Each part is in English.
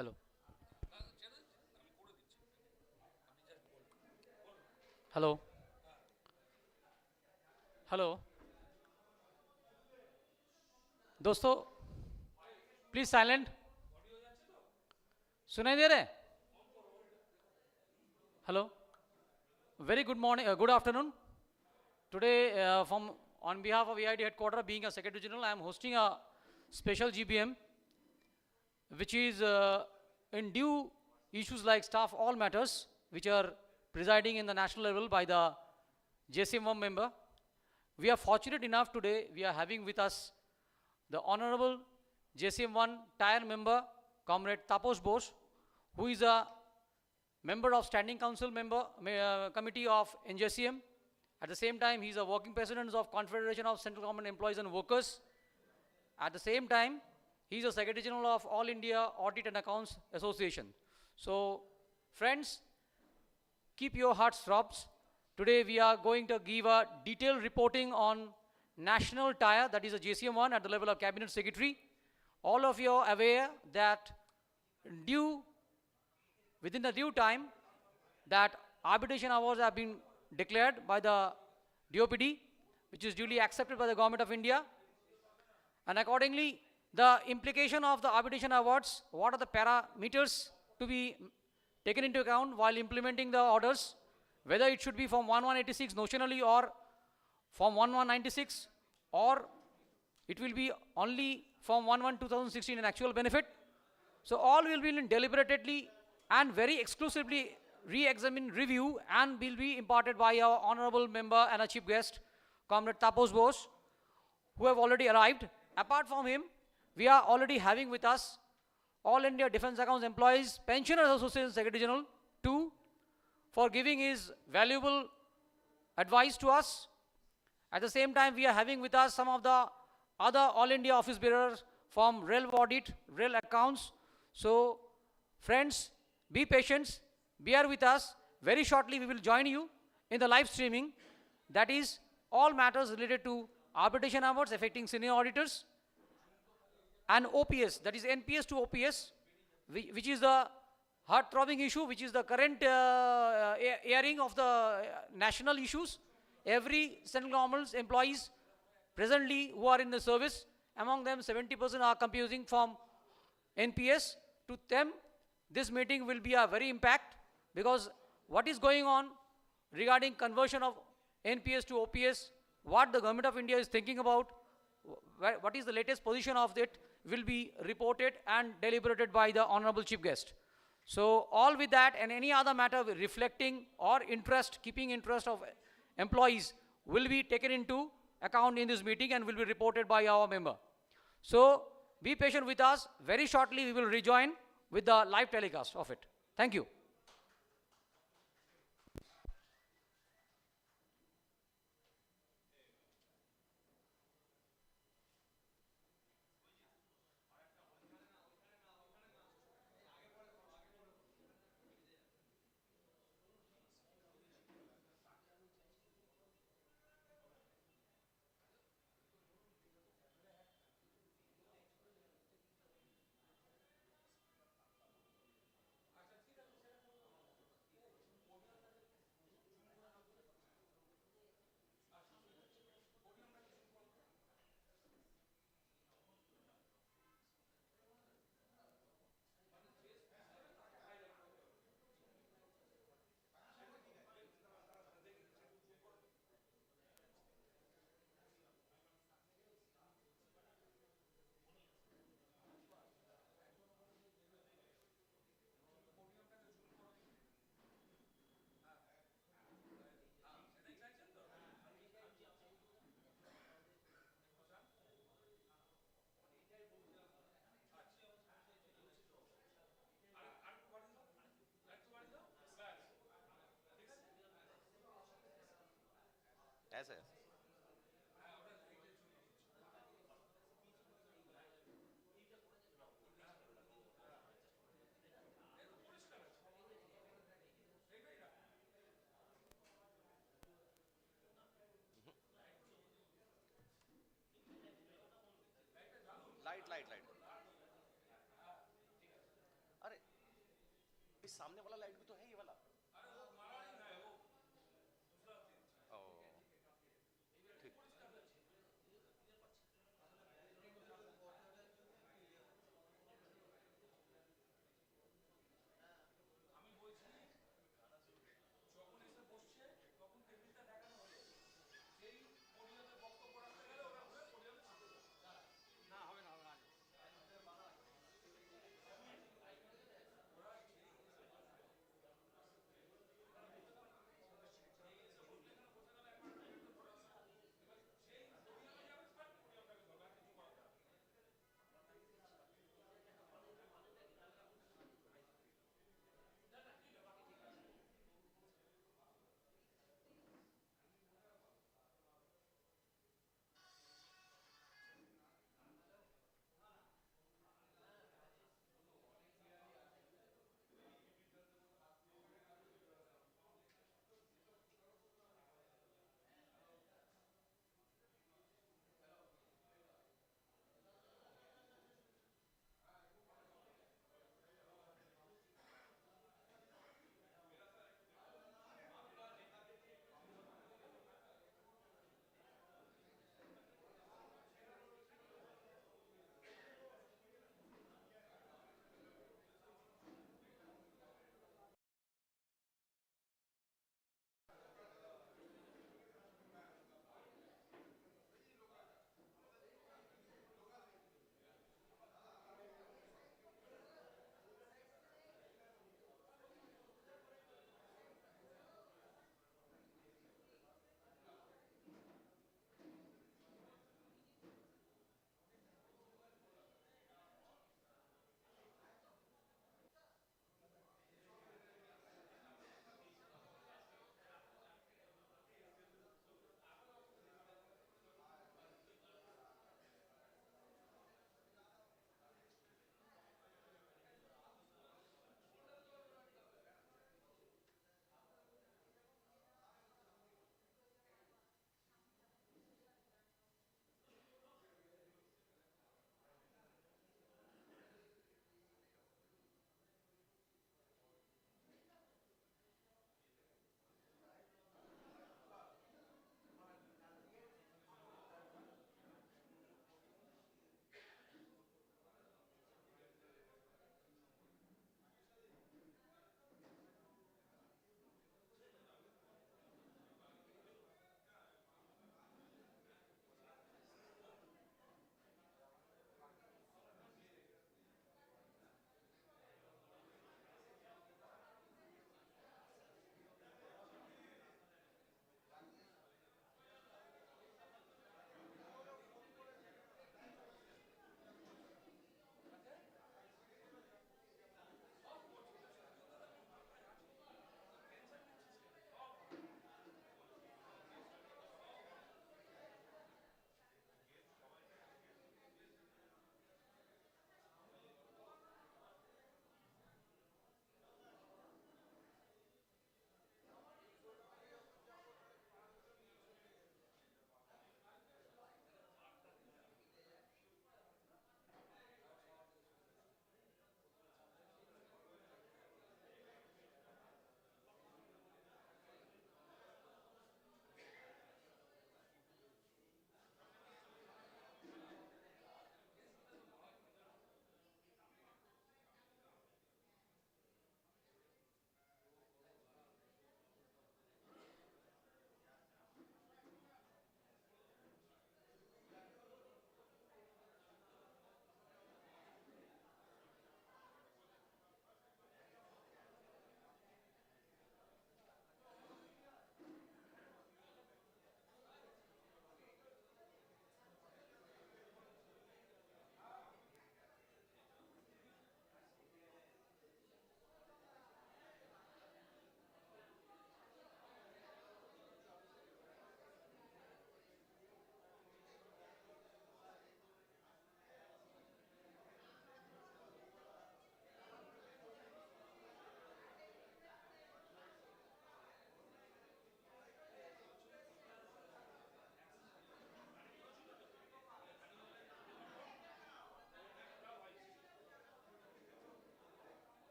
Hello. Hello. Hello. दोस्तों please silent सुनाई दे रहे हैं hello very good morning good afternoon today from on behalf of AID headquarters being a secretary general I am hosting a special GBM which is in due issues like staff all matters which are presiding in the national level by the JCM member. We are fortunate enough today we are having with us the honorable JCM1 tier member comrade Taposh Bose, who is a member of standing council committee of NJCM. At the same time, he is a working president of Confederation of Central Govt Employees and Workers. At the same time, he is a secretary general of All India Audit and Accounts Association. So, friends, keep your hearts throbbed. Today we are going to give a detailed reporting on national tier, that is a JCM1 at the level of cabinet secretary. All of you are aware that within the due time that arbitration awards have been declared by the DOPD, which is duly accepted by the Government of India. And accordingly, the implication of the arbitration awards, what are the parameters to be taken into account while implementing the orders, whether it should be from 1186 notionally or from 1196, or it will be only from 11/2016 in actual benefit. So all will be deliberately and very exclusively re-examined, review, and will be imparted by our honorable member and our chief guest, Comrade Taposh Bose, who have already arrived. Apart from him, we are already having with us All India Defence Accounts Employees Pensioners Association Secretary General, too, for giving his valuable advice to us. At the same time, we are having with us some of the other All India office bearers from Rail Audit, Rail Accounts. So, friends, be patient, bear with us. Very shortly, we will join you in the live streaming. That is all matters related to arbitration awards affecting senior auditors and OPS, that is NPS to OPS, which is the heart-throbbing issue, which is the current airing of the national issues. Every central government employees presently who are in the service, among them 70% are computing from NPS. To them, this meeting will be a very impact, because what is going on regarding conversion of NPS to OPS, what the Government of India is thinking about, what is the latest position of it, will be reported and deliberated by the honorable chief guest. So all with that and any other matter reflecting or interest, keeping interest of employees will be taken into account in this meeting and will be reported by our member. So be patient with us. Very shortly we will rejoin with the live telecast of it. Thank you. ऐसा है light light light अरे सामने वाला light भी तो है ये वाला। ओ ठीक।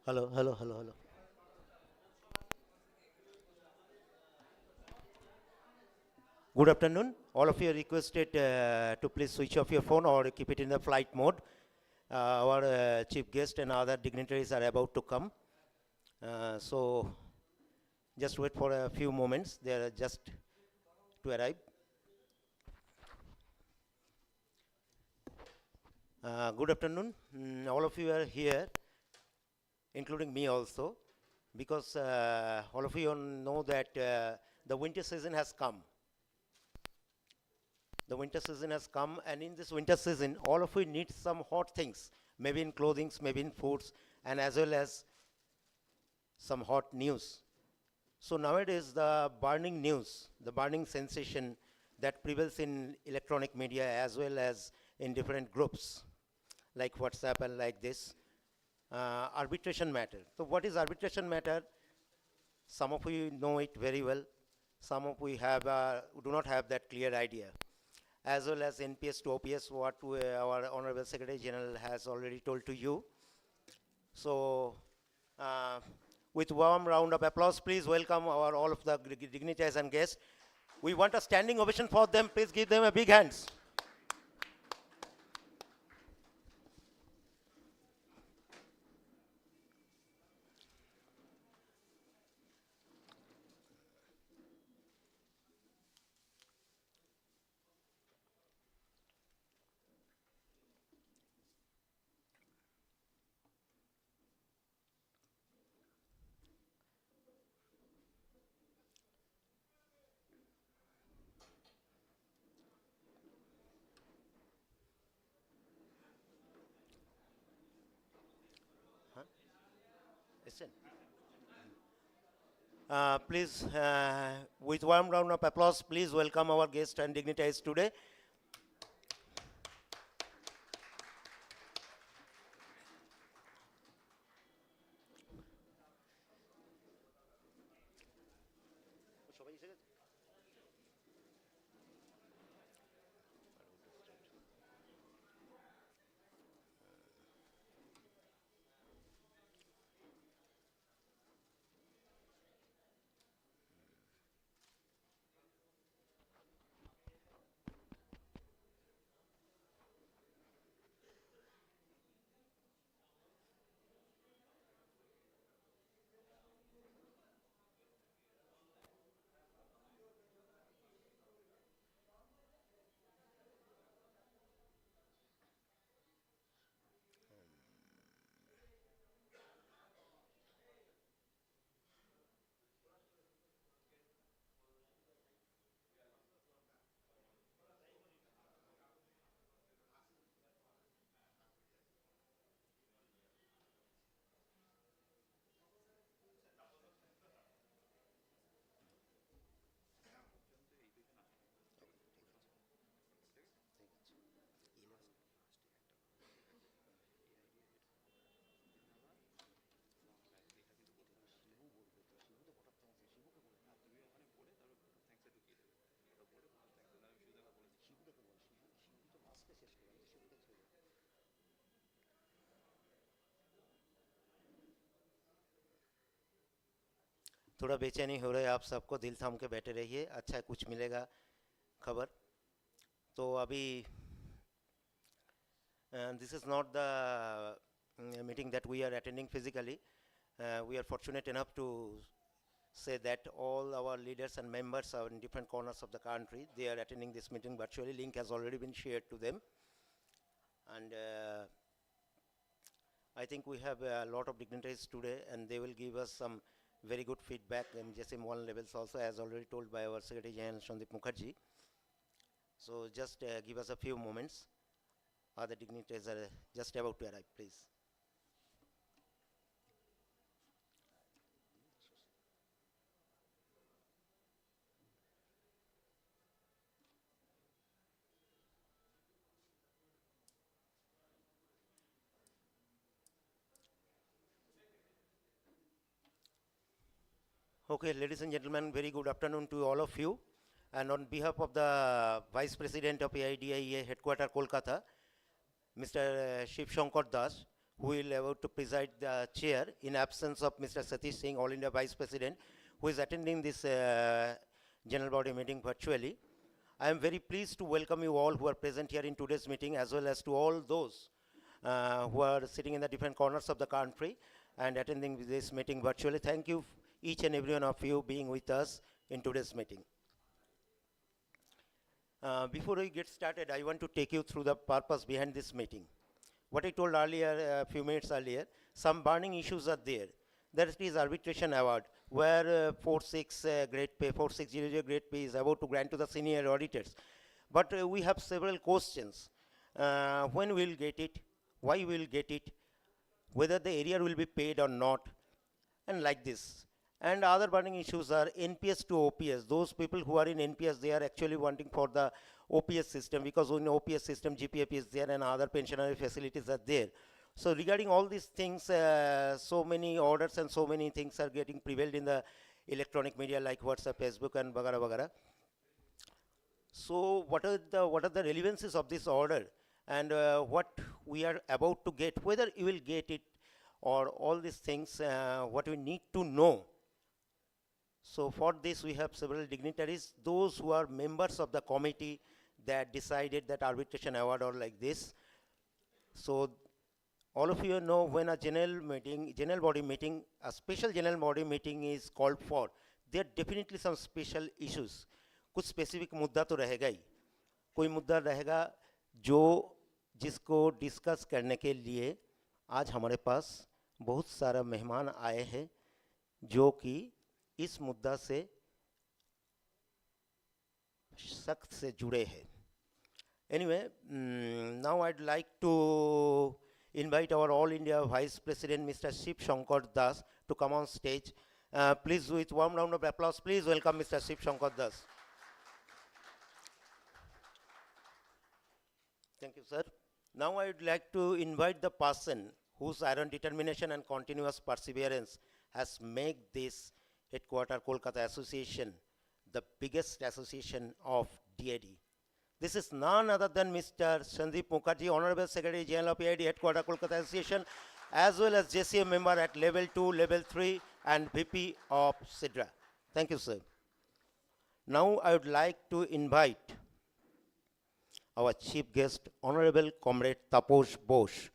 Hello, hello, hello, hello. Good afternoon. All of you are requested to please switch off your phone or keep it in the flight mode. Our chief guest and other dignitaries are about to come. So just wait for a few moments. They are just to arrive. Good afternoon. All of you are here, including me also, because all of you all know that the winter season has come. The winter season has come, and in this winter season, all of you need some hot things, maybe in clothing, maybe in foods, and as well as some hot news. So nowadays, the burning news, the burning sensation that prevails in electronic media as well as in different groups, like WhatsApp and like this, arbitration matter. So what is arbitration matter? Some of you know it very well. Some of we have do not have that clear idea. As well as NPS to OPS, what our Honorable Secretary General has already told to you. So, with warm round of applause, please welcome all of the dignitaries and guests. We want a standing ovation for them. Please give them a big hands. Listen. Please, with warm round of applause, please welcome our guests and dignitaries today. थोड़ा बेचैनी हो रहा है आप सबको, दिल थाम के बैठे रहिए, अच्छा कुछ मिलेगा खबर. तो अभी this is not the meeting that we are attending physically. We are fortunate enough to say that all our leaders and members are in different corners of the country. They are attending this meeting virtually. Link has already been shared to them. And I think we have a lot of dignitaries today, and they will give us some very good feedback in JCM 1 levels also, as already told by our Secretary General Sandip Mukherjee. So just give us a few moments. Other dignitaries are just about to arrive, please. Okay, ladies and gentlemen, very good afternoon to all of you. And on behalf of the Vice President of AIDIA Headquarter, Kolkata, Mr. Shiv Shankar Das, who will about to preside the chair in absence of Mr. Satish Singh, All India Vice President, who is attending this general body meeting virtually. I am very pleased to welcome you all who are present here in today's meeting, as well as to all those who are sitting in the different corners of the country and attending this meeting virtually. Thank you, each and every one of you, being with us in today's meeting. Before we get started, I want to take you through the purpose behind this meeting. What I told earlier, a few minutes earlier, some burning issues are there. That is arbitration award, where 4-6 grade pay, 4600 grade pay is about to grant to the senior auditors. But we have several questions. When we'll get it, why we'll get it, whether the area will be paid or not, and like this. And other burning issues are NPS to OPS. Those people who are in NPS, they are actually wanting for the OPS system, because in OPS system, GPF is there and other pensionary facilities are there. So regarding all these things, so many orders and so many things are getting prevailed in the electronic media like WhatsApp, Facebook, and bagara bagara. So what are the relevancies of this order, and what we are about to get, whether you will get it, or all these things, what we need to know. So for this, we have several dignitaries, those who are members of the committee that decided that arbitration award or like this. So all of you know, when a general body meeting, a special general body meeting is called for, there are definitely some special issues. कुछ specific मुद्दा तो रहेगा ही, कोई मुद्दा रहेगा जो जिसको discuss करने के लिए आज हमारे पास बहुत सारा मेहमान आए हैं जो कि इस मुद्दा से सख्त से जुड़े हैं. Anyway, now I'd like to invite our All India Vice President, Mr. Shiv Shankar Das, to come on stage. Please, with warm round of applause, please welcome Mr. Shiv Shankar Das. Thank you, sir. Now I would like to invite the person whose iron determination and continuous perseverance has made this headquarter Kolkata Association the biggest association of DAD. This is none other than Mr. Sandeep Mukherjee, Honorable Secretary General of AID Headquarter Kolkata Association, as well as JCM member at level 2, level 3, and VP of SIDRA. Thank you, sir. Now I would like to invite our chief guest, Honorable Comrade Taposh Bose,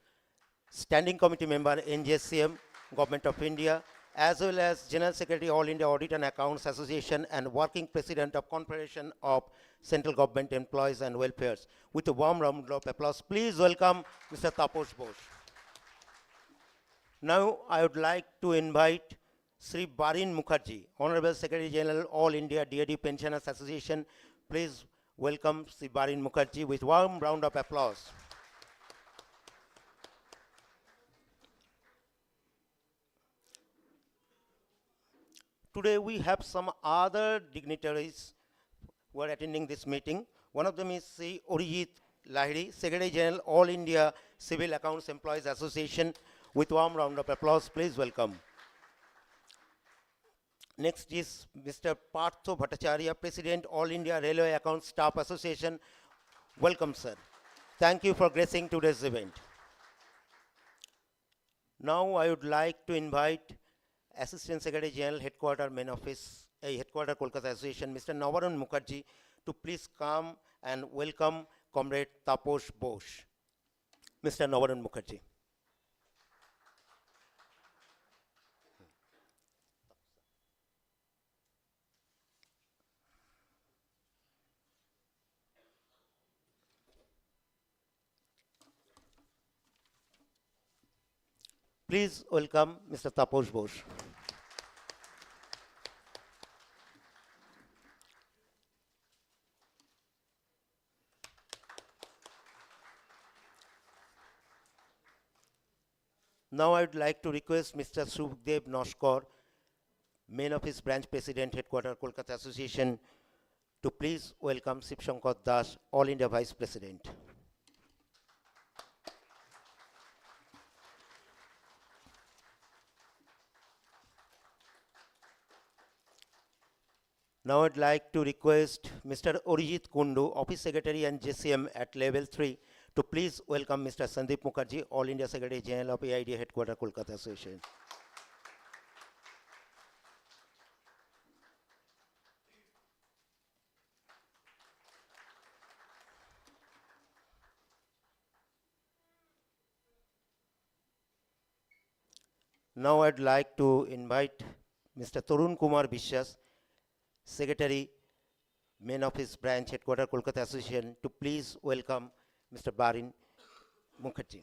Standing Committee member, NJCM, Government of India, as well as General Secretary, All India Audit and Accounts Association, and Working President of Confederation of Central Govt Employees and Welfares. With a warm round of applause, please welcome Mr. Taposh Bose. Now I would like to invite Sri Barin Mukherjee, Honorable Secretary General, All India DAD Pensioners Association. Please welcome Sri Barin Mukherjee with warm round of applause. Today we have some other dignitaries who are attending this meeting. One of them is Sri Arijit Lahiri, Secretary General, All India Civil Accounts Employees Association. With warm round of applause, please welcome. Next is Mr. Partho Bhattacharya, President, All India Railway Accounts Staff Association. Welcome, sir. Thank you for gracing today's event. Now I would like to invite Assistant Secretary General, Headquarter Main Office, Headquarter Kolkata Association, Mr. Navaran Mukherjee, to please come and welcome Comrade Taposh Bose. Mr. Navaran Mukherjee. Please welcome Mr. Taposh Bose. Now I would like to request Mr. Sukhdev Noshkar, Main Office Branch President, Headquarter Kolkata Association, to please welcome Shiv Shankar Das, All India Vice President. Now I'd like to request Mr. Arijit Kundu, Office Secretary and JCM at level 3, to please welcome Mr. Sandeep Mukherjee, All India Secretary General of AID Headquarters, Kolkata Association. Now I'd like to invite Mr. Tarun Kumar Bishwas, Secretary, Main Office Branch, Headquarters, Kolkata Association, to please welcome Mr. Barin Mukherjee.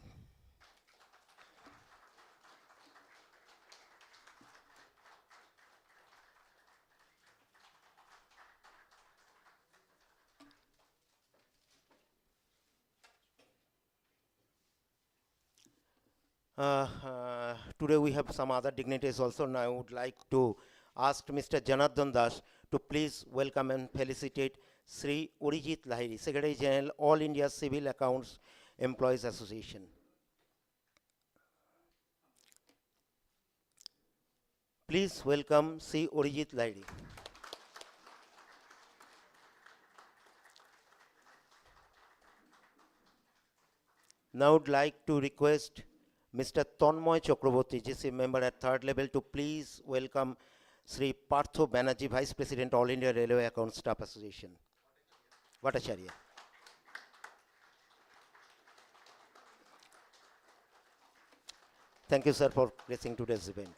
Today we have some other dignitaries also. Now I would like to ask Mr. Janardhan Das to please welcome and felicitate Sri Orijit Lahiri, Secretary General, All India Civil Accounts Employees Association. Please welcome Sri Orijit Lahiri. Now I would like to request Mr. Tanmoy Chakraborty, JCM member at third level, to please welcome Sri Partho Banerjee, Vice President, All India Railway Accounts Staff Association. Bhattacharya. Thank you, sir, for gracing today's event.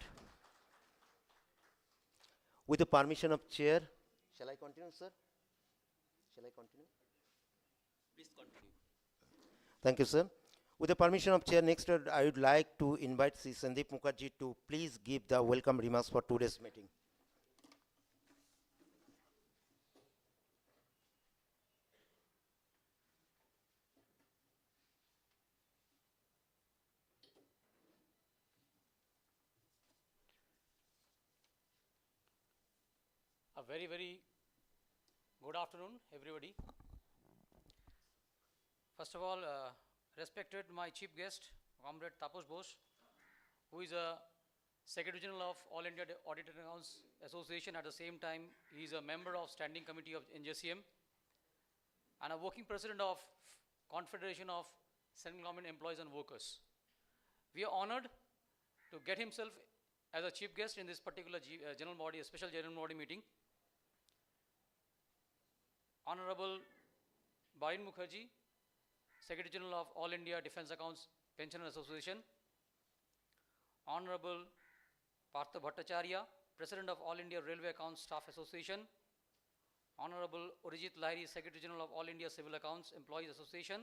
With the permission of chair, shall I continue, sir? Shall I continue? Please continue. Thank you, sir. With the permission of chair, next I would like to invite Sri Sandeep Mukherjee to please give the welcome remarks for today's meeting. A very, very good afternoon, everybody. First of all, respected my chief guest, Comrade Taposh Bose, who is a Secretary General of All India Auditor Accounts Association. At the same time, he is a member of Standing Committee of NJCM and a working president of Confederation of Central Government Employees and Workers. We are honored to get himself as a chief guest in this particular general body, a special general body meeting. Honorable Barin Mukherjee, Secretary General of All India Defence Accounts Pensioner Association. Honorable Partho Bhattacharya, President of All India Railway Accounts Staff Association. Honorable Orijit Lahiri, Secretary General of All India Civil Accounts Employees Association.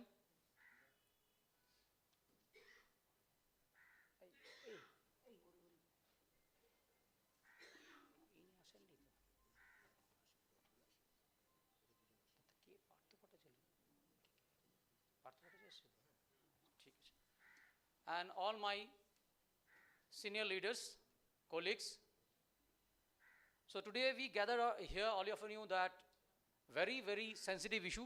And all my senior leaders, colleagues. So today we gather here, all of you, that very, very sensitive issue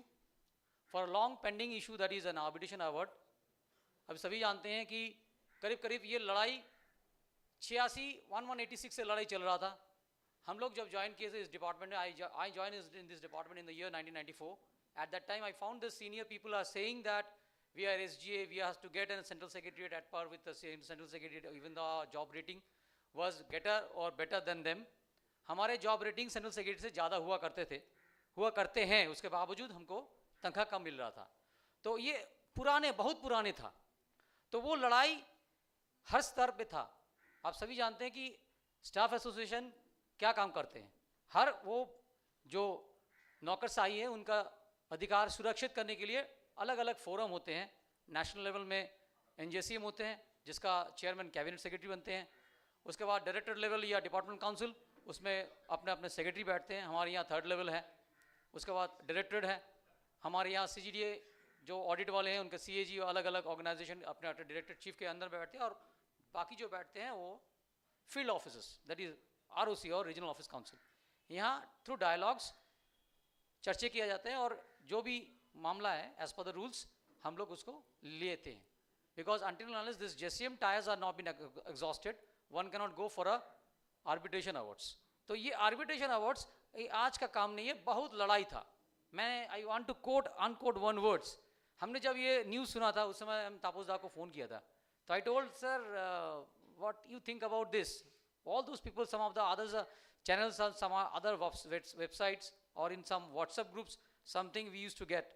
for a long pending issue, that is an arbitration award. अब सभी जानते हैं कि करीब करीब ये लड़ाई 1186 से लड़ाई चल रहा था. हम लोग जब ज्वाइन किए थे इस डिपार्टमेंट में, I joined in this department in the year 1994. At that time I found the senior people are saying that we are SGA, we have to get a central secretariat at par with the same central secretariat, even the job rating was better or better than them. हमारे job rating central secretariat से ज़्यादा हुआ करते हैं, उसके बावजूद हमको तनख्वाह कम मिल रहा था. तो ये बहुत पुराने था. तो वो लड़ाई हर स्तर पे था. आप सभी जानते हैं कि स्टाफ एसोसिएशन क्या काम करते हैं. हर वो जो नौकरशाही है उनका अधिकार सुरक्षित करने के लिए अलग अलग फोरम होते हैं. नेशनल लेवल में NJCM होते हैं, जिसका चेयरमैन कैबिनेट सेक्रेटरी बनते हैं. उसके बाद डायरेक्टर लेवल या डिपार्टमेंट काउंसिल, उसमें अपने अपने सेक्रेटरी बैठते हैं. हमारे यहाँ थर्ड लेवल है. उसके बाद डायरेक्टरेट है. हमारे यहाँ CGDA जो ऑडिट वाले हैं उनके CAG अलग अलग ऑर्गेनाइजेशन अपने डायरेक्टर चीफ के अंदर बैठते हैं. और बाकी जो बैठते हैं वो field officers, that is ROC और रीजनल ऑफिस काउंसिल. यहाँ थ्रू डायलॉग्स चर्चे किया जाते हैं और जो भी मामला है एज पर द रूल्स हम लोग उसको लेते हैं. Because until unless this JCM tiers are not been exhausted, one can not go for a arbitration awards. तो ये आर्बिट्रेशन अवार्ड्स आज का काम नहीं है, बहुत लड़ाई था. मैं I want to quote unquote one words. हमने जब ये न्यूज़ सुना था उस समय हम तापस दा को फ़ोन किया था, तो I told sir what you think about this? All those people, some of the others channels, some other websites or in some WhatsApp groups, something we used to get.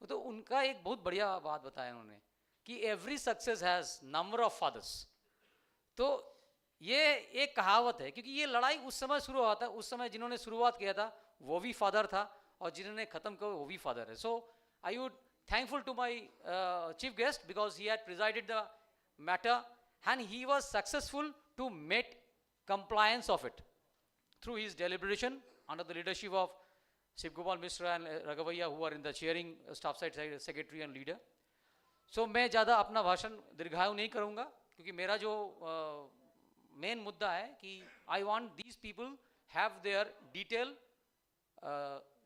तो उनका एक बहुत बढ़िया बात बताया उन्होंने कि every success has number of fathers. तो ये एक कहावत है, क्योंकि ये लड़ाई उस समय शुरू हुआ था, उस समय जिन्होंने शुरुआत किया था वो भी फादर था और जिन्होंने ख़त्म किया वो भी फादर है. So I would thankful to my chief guest because he had presided the matter and he was successful to make compliance of it through his deliberation under the leadership of Shiv Gopal Mishra and Raghavaiya, who are in the chairing staff side secretary and leader. So मैं ज़्यादा अपना भाषण दीर्घायु नहीं करूँगा क्योंकि मेरा जो मेन मुद्दा है कि I want these people have their detailed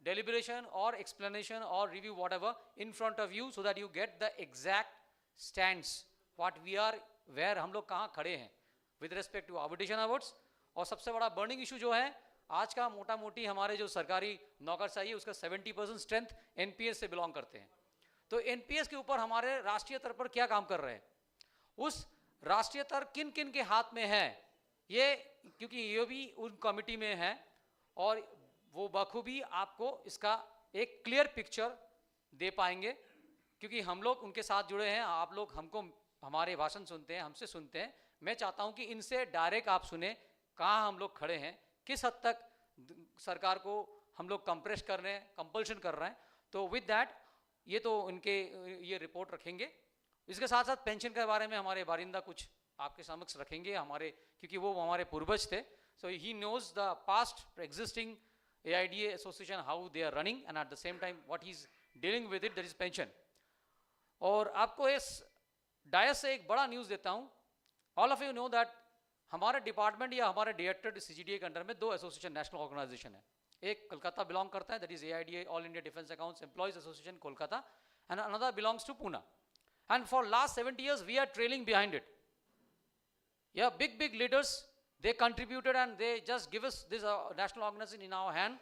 deliberation or explanation or review whatever in front of you so that you get the exact stance what we are where हम लोग कहाँ खड़े हैं with respect to arbitration awards. और सबसे बड़ा burning issue जो है आज का मोटा मोटी हमारे जो सरकारी नौकरशाही है उसका 70% स्ट्रेंथ एनपीएस से बिलोंग करते हैं. तो एनपीएस के ऊपर हमारे राष्ट्रीय स्तर पर क्या काम कर रहे हैं, उस राष्ट्रीय स्तर किन किन के हाथ में है ये, क्योंकि ये भी उन कमिटी में है और वो बखूबी आपको इसका एक क्लियर पिक्चर दे पाएंगे क्योंकि हम लोग उनके साथ जुड़े हैं. आप लोग हमको हमारे भाषण सुनते हैं, हमसे सुनते हैं. मैं चाहता हूं कि इनसे डायरेक्ट आप सुने कहाँ हम लोग खड़े हैं, किस हद तक सरकार को हम लोग कंप्रेस कर रहे हैं, कंपल्शन कर रहे हैं. तो विद दैट ये तो इनके ये रिपोर्ट रखेंगे. इसके साथ साथ पेंशन के बारे में हमारे बारिंदा कुछ आपके समक्ष रखेंगे हमारे, क्योंकि वो हमारे पूर्वज थे. So he knows the past existing AIDA association how they are running and at the same time what he's dealing with it, that is pension. और आपको इस डायस से एक बड़ा न्यूज़ देता हूँ. All of you know that हमारे department या हमारे डायरेक्टर CGDA के अंडर में दो एसोसिएशन नेशनल ऑर्गेनाइजेशन है. एक कोलकाता बिलोंग करता है, that is AIDA all India defence accounts employees association Kolkata, and another belongs to Poona. And for last 70 years we are trailing behind it. या big leaders they contributed and they just give us this national organization in our hand,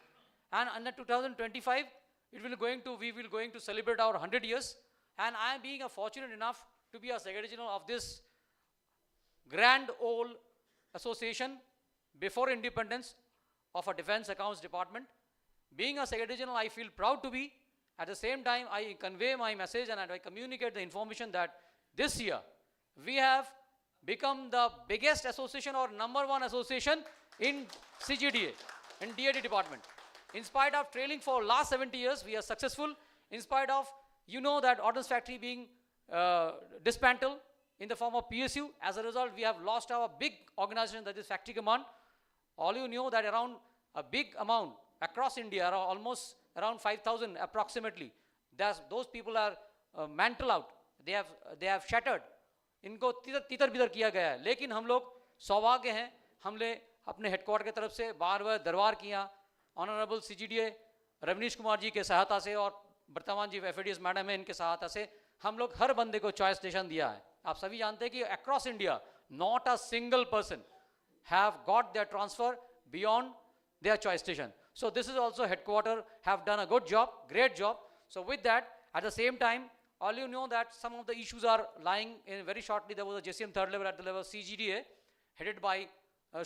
and under 2025 we will going to celebrate our 100 years, and I am being fortunate enough to be a secretary general of this grand old association before independence of a defense accounts department. Being a secretary general, I feel proud to be. At the same time, I convey my message and I communicate the information that this year we have become the biggest association or #1 association in CGDA, in DAD department. In spite of trailing for last 70 years, we are successful. In spite of, you know, that ordnance factory being dismantled in the form of PSU. As a result, we have lost our big organization, that is factory command. All you know that around a big amount across India, almost around 5,000 approximately, those people are mantled out. They have shattered. इनको तितर बितर किया गया है. लेकिन हम लोग सौभाग्य हैं, हमने अपने हेडक्वार्टर की तरफ से बार दरबार किया. ऑनरेबल CGDA रवनीश कुमार जी के सहायता से और वर्तमान जी FADS मैडम है, इनके सहायता से हम लोग हर बंदे को चॉइस स्टेशन दिया है. आप सभी जानते हैं कि across India not a single person have got their transfer beyond their choice station. So this is also headquarter have done a good job, great job. So with that, at the same time, all you know that some of the issues are lying in very shortly. There was a JCM third level at the level of CGDA headed by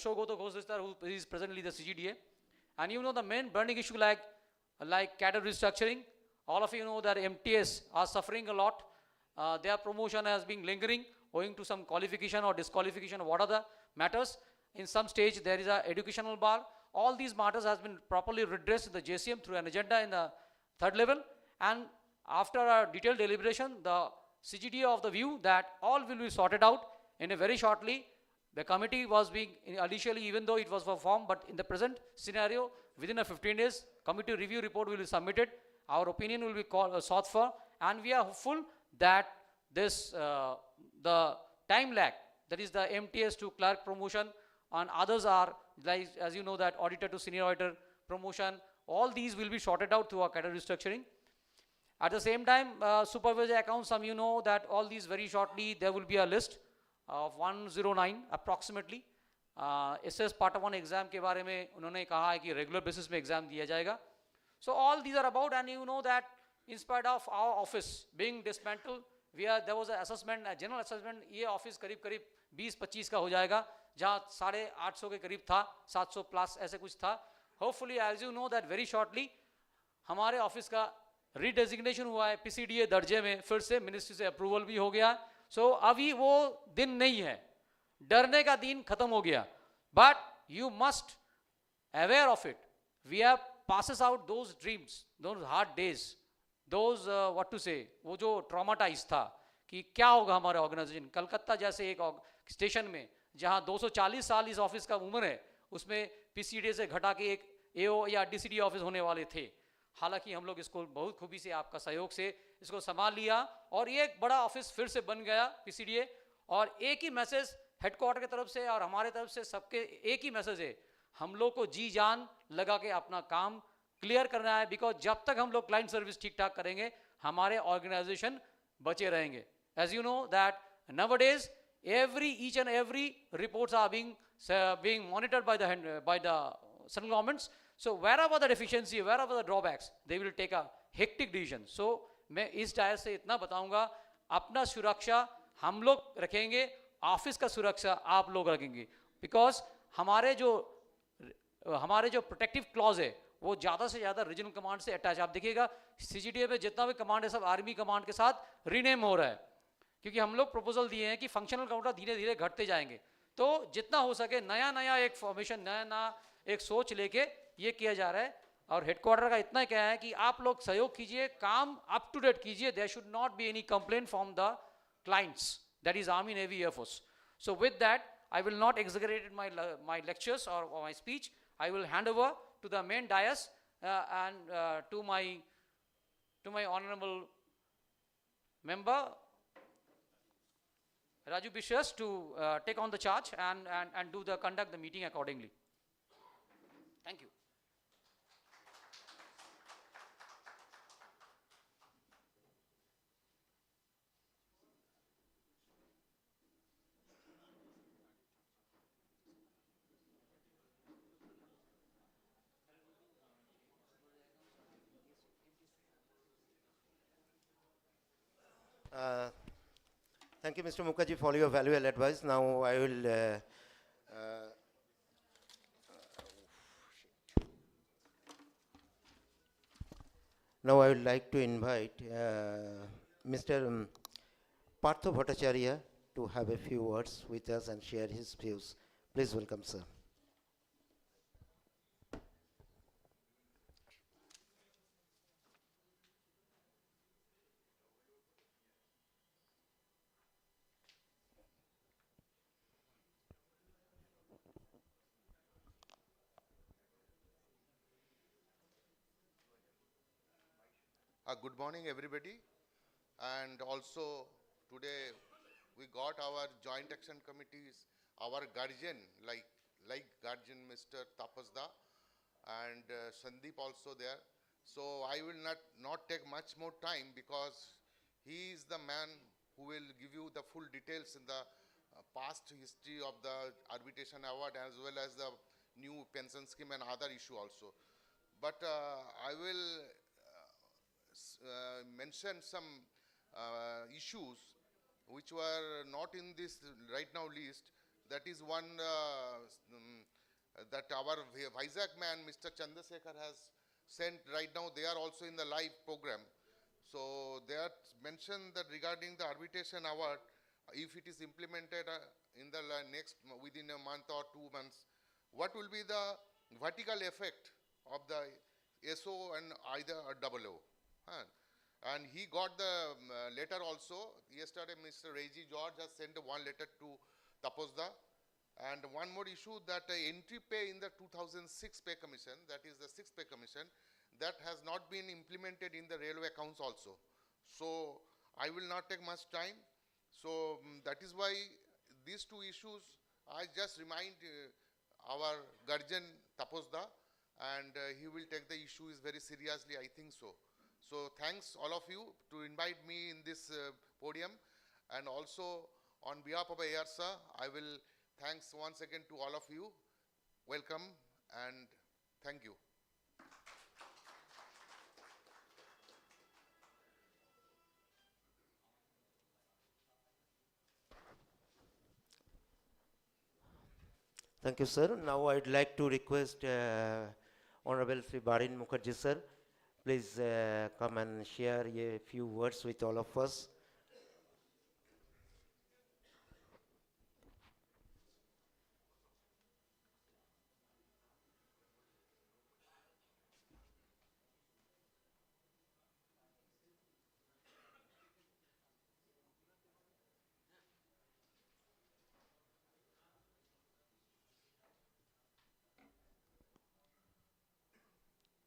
Shogoto Ghosistar, who is presently the CGDA. And you know the main burning issue like cadre restructuring. All of you know that MTS are suffering a lot. Their promotion has been lingering owing to some qualification or disqualification. What are the matters? In some stage there is a educational bar. All these matters has been properly redressed in the JCM through an agenda in the third level. And after a detailed deliberation, the CGDA of the view that all will be sorted out in a very shortly. The committee was being initially, even though it was for form, but in the present scenario, within a 15 days, committee review report will be submitted. Our opinion will be sought for, and we are hopeful that this, the time lag, that is the MTS to clerk promotion, and others are, like, as you know, that auditor to senior auditor promotion, all these will be sorted out through our cadre restructuring. At the same time, supervisory accounts, some you know that all these very shortly, there will be a list of 109 approximately. SS part 1 exam के बारे में उन्होंने कहा है कि regular basis में exam दिया जाएगा. So all these are about, and you know that in spite of our office being dismantled, there was an assessment, a general assessment, ये ऑफिस करीब करीब 20-25 का हो जाएगा, जहाँ 850 के करीब था, 700 प्लस ऐसे कुछ था. Hopefully, as you know that very shortly, हमारे ऑफिस का रीडेजिग्नेशन हुआ है PCDA दर्जे में, फिर से मिनिस्ट्री से अप्रूवल भी हो गया. सो अभी वो दिन नहीं है, डरने का दिन खत्म हो गया. But you must aware of it. We have passes out those dreams, those hard days, those what to say, वो जो ट्रॉमाटाइज था कि क्या होगा हमारे ऑर्गेनाइजेशन. कलकत्ता जैसे एक स्टेशन में जहाँ 240 साल इस ऑफिस का उम्र है, उसमें PCDA से घटा के एक AO या DCD ऑफिस होने वाले थे. हालांकि हम लोग इसको बहुत खूबी से आपका सहयोग से इसको संभाल लिया और ये एक बड़ा ऑफिस फिर से बन गया PCDA. और एक ही मैसेज हेडक्वार्टर की तरफ से और हमारे तरफ से सबके एक ही मैसेज है, हम लोग को जी जान लगा के अपना काम क्लियर करना है. बिकॉज जब तक हम लोग क्लाइंट सर्विस ठीक ठाक करेंगे, हमारे ऑर्गेनाइजेशन बचे रहेंगे. As you know that nowadays each and every reports are being monitored by the central governments. So wherever the deficiency, wherever the drawbacks, they will take a hectic decision. So मैं इस Dyer से इतना बताऊंगा, अपना सुरक्षा हम लोग रखेंगे, ऑफिस का सुरक्षा आप लोग रखेंगे. बिकॉज हमारे जो प्रोटेक्टिव क्लॉज है वो ज़्यादा से ज़्यादा रीजनल कमांड से अटैच. आप देखिएगा CGDA में जितना भी कमांड है सब आर्मी कमांड के साथ रीनेम हो रहा है, क्योंकि हम लोग प्रपोजल दिए हैं कि फंक्शनल काउंटर धीरे धीरे घटते जाएंगे. तो जितना हो सके नया एक फॉर्मेशन, नया एक सोच लेके ये किया जा रहा है. और हेडक्वार्टर का इतना क्या है कि आप लोग सहयोग कीजिए, काम अप टू डेट कीजिए. There should not be any complaint from the clients, that is army, navy, air force. So with that I will not exaggerate my lectures or my speech. I will hand over to the main dais and to my honorable member Raju Bishwas to take on the charge and conduct the meeting accordingly. Thank you. Thank you, Mr. Mukherjee, for your valuable advice. Now I will like to invite Mr. Partho Bhattacharya to have a few words with us and share his views. Please welcome, sir. Good morning, everybody. And also today we got our joint action committees, our guardian, like guardian Mr. Tapasda and Sandeep also there. So I will not take much more time because he is the man who will give you the full details in the past history of the arbitration award as well as the new pension scheme and other issue also. But I will mention some issues which were not in this right now list. That is one that our Vizag man Mr. Chandrasekhar has sent right now. They are also in the live program. So they are mentioned that regarding the arbitration award, if it is implemented in the within a month or 2 months, what will be the vertical effect of the SO and either a double O. And he got the letter also. Yesterday, Mr. Reiji George has sent one letter to Taposda. And one more issue, that entry pay in the 2006 pay commission, that is the 6th pay commission, that has not been implemented in the railway accounts also. So I will not take much time. So that is why these two issues, I just remind our guardian Taposda, and he will take the issues very seriously, I think so. So thanks all of you to invite me in this podium, and also on behalf of ARSA, I will thanks once again to all of you. Welcome and thank you. Thank you, sir. Now I'd like to request Honorable Sri Barin Mukherjee, sir, please come and share a few words with all of us.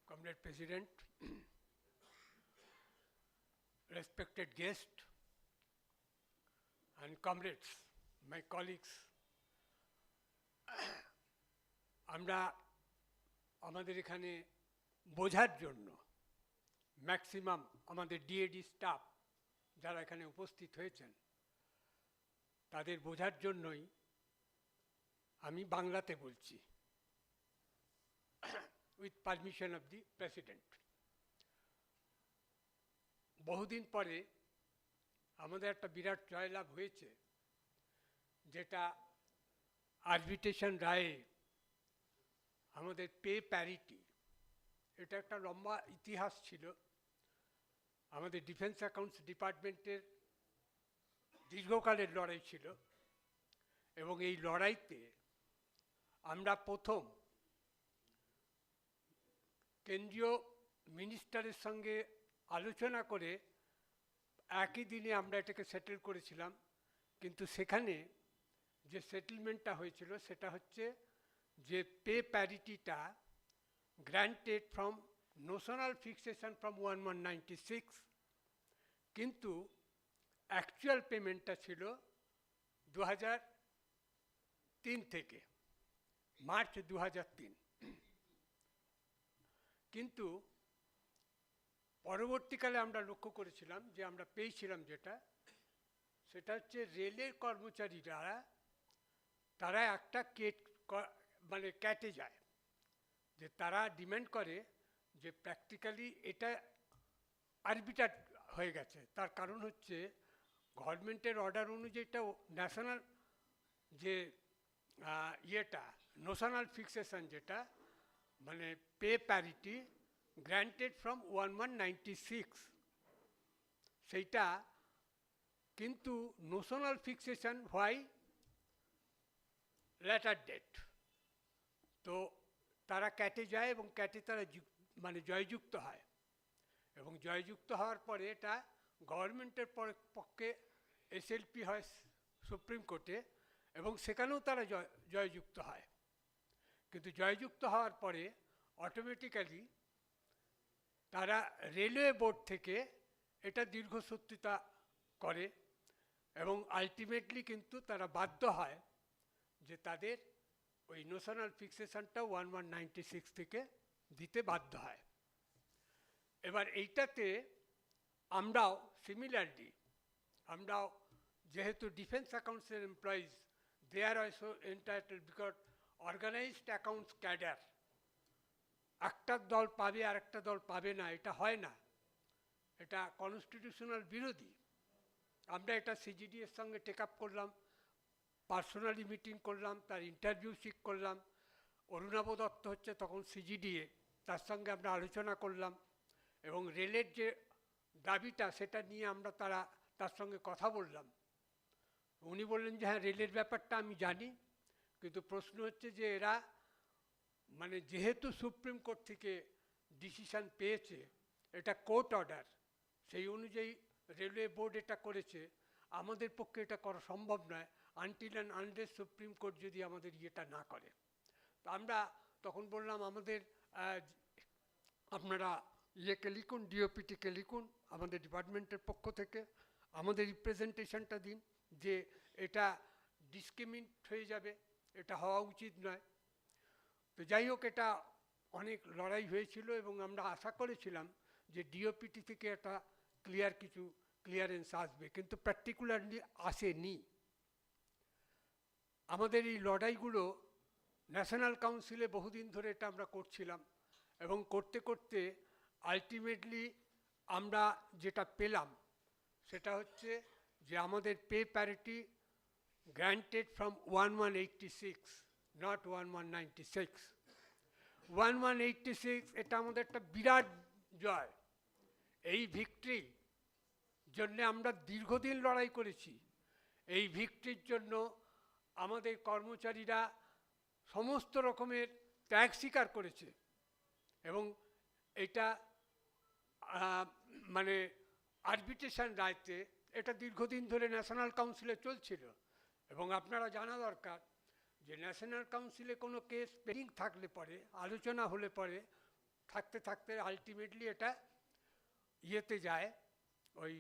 Comrade President, respected guest, and comrades, my colleagues, আমরা আমাদের এখানে বোঝার জন্য maximum আমাদের DAD staff যারা এখানে উপস্থিত হয়েছেন তাদের বোঝার জন্যই আমি বাংলাতে বলছি with permission of the President. বহুদিন পরে আমাদের একটা বিরাট জয়লাভ হয়েছে যেটা আরবিট্রেশন রায়ে আমাদের পে প্যারিটি, এটা একটা লম্বা ইতিহাস ছিল। আমাদের ডিফেন্স অ্যাকাউন্টস ডিপার্টমেন্টের দীর্ঘকালের লড়াই ছিল এবং এই লড়াইতে আমরা প্রথম কেন্দ্রীয় মিনিস্টারের সঙ্গে আলোচনা করে একই দিনে আমরা এটাকে সেটেল করেছিলাম, কিন্তু সেখানে যে সেটেলমেন্টটা হয়েছিল সেটা হচ্ছে যে পে প্যারিটিটা granted from notional fixation from 1196, কিন্তু অ্যাকচুয়াল পেমেন্টটা ছিল 2003 থেকে মার্চ 2003। কিন্তু পরবর্তীকালে আমরা লক্ষ্য করেছিলাম যে আমরা পেয়েছিলাম যেটা, সেটা হচ্ছে রেলের কর্মচারীরা তারা একটা মানে ক্যাটে যায়, যে তারা ডিমান্ড করে যে প্র্যাকটিক্যালি এটা আরবিট্রেট হয়ে গেছে। তার কারণ হচ্ছে গভর্নমেন্টের অর্ডার অনুযায়ী এটা ন্যাশনাল যে ইয়েটা নোশনাল ফিক্সেশন যেটা মানে পে প্যারিটি গ্র্যান্টেড ফ্রম 1196 সেইটা, কিন্তু notional fixation why later date. তো তারা ক্যাটে যায় এবং ক্যাটে তারা মানে জয়যুক্ত হয় এবং জয়যুক্ত হওয়ার পরে এটা গভর্নমেন্টের পক্ষে এসএলপি হয় সুপ্রিম কোর্টে এবং সেখানেও তারা জয়যুক্ত হয়। কিন্তু জয়যুক্ত হওয়ার পরে অটোমেটিক্যালি তারা রেলওয়ে বোর্ড থেকে এটা দীর্ঘসূত্রিতা করে এবং আলটিমেটলি কিন্তু তারা বাধ্য হয় যে তাদের ওই নোশনাল ফিক্সেশনটা 1196 থেকে দিতে বাধ্য হয়। এবার এইটাতে আমরাও সিমিলারলি আমরাও যেহেতু ডিফেন্স অ্যাকাউন্টসের employees, they are also entitle because organised accounts cadre, একটা দল পাবে আর একটা দল পাবে না, এটা হয় না, এটা কনস্টিটিউশনাল বিরোধী। আমরা এটা সিজিডি এর সঙ্গে টেক আপ করলাম, পার্সোনালি মিটিং করলাম, তার ইন্টারভিউ সিক করলাম। অরুণাভ দত্ত হচ্ছে তখন সিজিডিএ, তার সঙ্গে আমরা আলোচনা করলাম এবং রেলের যে দাবিটা সেটা নিয়ে আমরা তার সঙ্গে কথা বললাম। উনি বললেন যে হ্যাঁ রেলের ব্যাপারটা আমি জানি, কিন্তু প্রশ্ন হচ্ছে যে এরা মানে যেহেতু সুপ্রিম কোর্ট থেকে ডিসিশন পেয়েছে, এটা কোর্ট অর্ডার, সেই অনুযায়ী রেলওয়ে বোর্ড এটা করেছে, আমাদের পক্ষে এটা করা সম্ভব নয় until and unless supreme court যদি আমাদের ইয়েটা না করে। তো আমরা তখন বললাম আমাদের আপনারা ইয়েকে লিখুন, ডিওপিটিকে লিখুন আমাদের ডিপার্টমেন্টের পক্ষ থেকে, আমাদের রিপ্রেজেন্টেশনটা দিন যে এটা ডিসক্রিমিনেট হয়ে যাবে, এটা হওয়া উচিত নয়। তো যাই হোক, এটা অনেক লড়াই হয়েছিল এবং আমরা আশা করেছিলাম যে ডিওপিটি থেকে একটা কিছু ক্লিয়ারেন্স আসবে, কিন্তু পার্টিকুলারলি আসেনি। আমাদের এই লড়াইগুলো ন্যাশনাল কাউন্সিলে বহুদিন ধরে এটা আমরা করছিলাম এবং করতে করতে আলটিমেটলি আমরা যেটা পেলাম সেটা হচ্ছে যে আমাদের pay parity granted from 1186 not 1196। 1186 এটা আমাদের একটা বিরাট জয়। এই ভিক্টরি জন্য আমরা দীর্ঘদিন লড়াই করেছি। এই ভিক্টরির জন্য আমাদের কর্মচারীরা সমস্ত রকমের ত্যাগ স্বীকার করেছে এবং এটা মানে আরবিট্রেশন রায়তে এটা দীর্ঘদিন ধরে ন্যাশনাল কাউন্সিলে চলছিল এবং আপনারা জানা দরকার যে ন্যাশনাল কাউন্সিলে কোনো কেস পেন্ডিং থাকলে পরে আলোচনা হলে পরে থাকতে থাকতে আলটিমেটলি এটা ইয়েতে যায়, ওই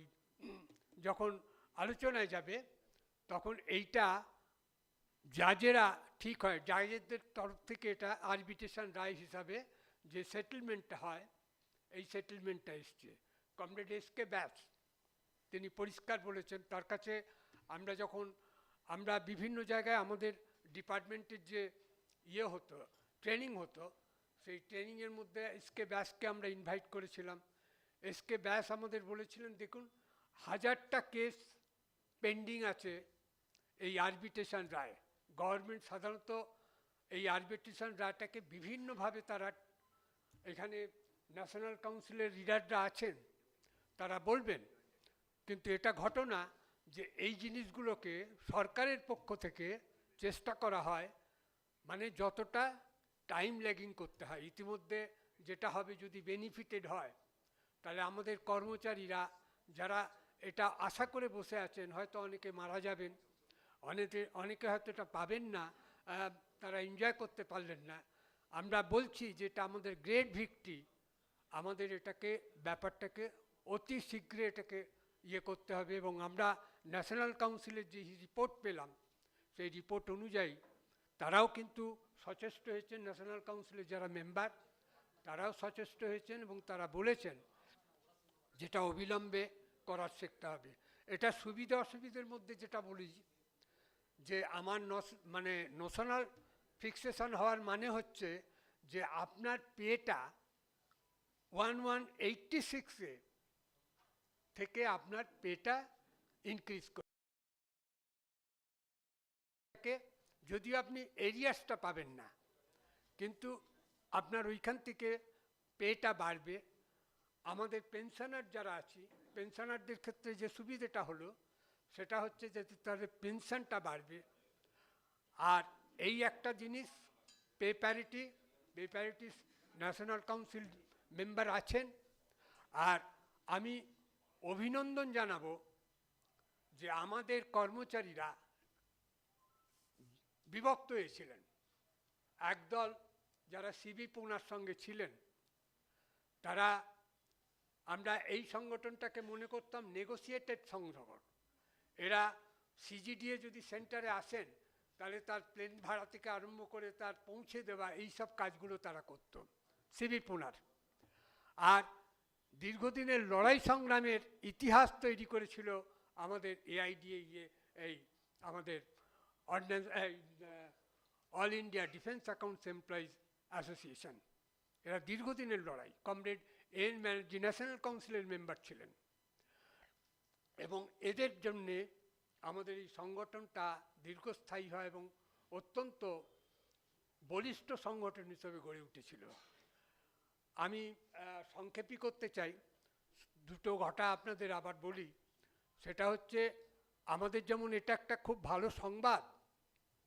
যখন আলোচনায় যাবে তখন এইটা জাজেরা ঠিক হয়, জাজেদের তরফ থেকে এটা আরবিট্রেশন রায় হিসাবে যে সেটেলমেন্টটা হয় এই সেটেলমেন্টটা এসছে। কমরেড এসকে ব্যাস তিনি পরিষ্কার বলেছেন, তার কাছে আমরা বিভিন্ন জায়গায় আমাদের ডিপার্টমেন্টের যে ইয়ে হতো ট্রেনিং হতো, সেই ট্রেনিংয়ের মধ্যে এসকে ব্যাসকে আমরা ইনভাইট করেছিলাম। এসকে ব্যাস আমাদের বলেছিলেন দেখুন 1000টা কেস পেন্ডিং আছে এই আরবিট্রেশন রায়। গভর্নমেন্ট সাধারণত এই আরবিট্রেশন রায়টাকে বিভিন্নভাবে তারা, এখানে ন্যাশনাল কাউন্সিলের লিডাররা আছেন তারা বলবেন, কিন্তু এটা ঘটনা যে এই জিনিসগুলোকে সরকারের পক্ষ থেকে চেষ্টা করা হয় মানে যতটা টাইম ল্যাগিং করতে হয়। ইতিমধ্যে যেটা হবে যদি বেনিফিটেড হয় তাহলে আমাদের কর্মচারীরা যারা এটা আশা করে বসে আছেন, হয়তো অনেকে মারা যাবেন, অনেকে হয়তো এটা পাবেন না, তারা এনজয় করতে পারলেন না। আমরা বলছি যে এটা আমাদের গ্রেট ভিক্টরি, আমাদের ব্যাপারটাকে অতি শীঘ্রই এটাকে ইয়ে করতে হবে এবং আমরা ন্যাশনাল কাউন্সিলের যে রিপোর্ট পেলাম সেই রিপোর্ট অনুযায়ী তারাও কিন্তু সচেষ্ট হয়েছেন, ন্যাশনাল কাউন্সিলের যারা মেম্বার তারাও সচেষ্ট হয়েছেন এবং তারা বলেছেন যেটা অবিলম্বে করার শিখতে হবে। এটা সুবিধা অসুবিধার মধ্যে যেটা বলি যে আমার মানে নোশনাল ফিক্সেশন হওয়ার মানে হচ্ছে যে আপনার পেটা 1186 থেকে আপনার পেটা ইনক্রিজ করে, যদিও আপনি এরিয়াসটা পাবেন না কিন্তু আপনার ওইখান থেকে পেটা বাড়বে। আমাদের পেনশনার যারা আছি পেনশনারদের ক্ষেত্রে যে সুবিধাটা হলো সেটা হচ্ছে যে তাদের পেনশনটা বাড়বে। আর এই একটা জিনিস pay parity national council member আছেন। আর আমি অভিনন্দন জানাবো যে আমাদের কর্মচারীরা বিভক্ত হয়েছিলেন। একদল যারা সিবি পুনার সঙ্গে ছিলেন তারা, আমরা এই সংগঠনটাকে মনে করতাম নেগোসিয়েটেড সংগঠন। এরা সিজিডিএ যদি সেন্টারে আসেন তাহলে তার প্লেন ভাড়া থেকে আরম্ভ করে তার পৌঁছে দেওয়া এইসব কাজগুলো তারা করত সিবি পুনার। আর দীর্ঘদিনের লড়াই সংগ্রামের ইতিহাস তৈরি করেছিল আমাদের এআইডিএ, এই আমাদের all India defence accounts employees association. এরা দীর্ঘদিনের লড়াই, কমরেড এন ব্যানার্জি ন্যাশনাল কাউন্সিলের মেম্বার ছিলেন এবং এদের জন্যে আমাদের এই সংগঠনটা দীর্ঘস্থায়ী হয় এবং অত্যন্ত বলিষ্ঠ সংগঠন হিসেবে গড়ে উঠেছিল। আমি সংক্ষেপী করতে চাই, দুটো ঘটা আপনাদের আবার বলি। সেটা হচ্ছে আমাদের যেমন এটা একটা খুব ভালো সংবাদ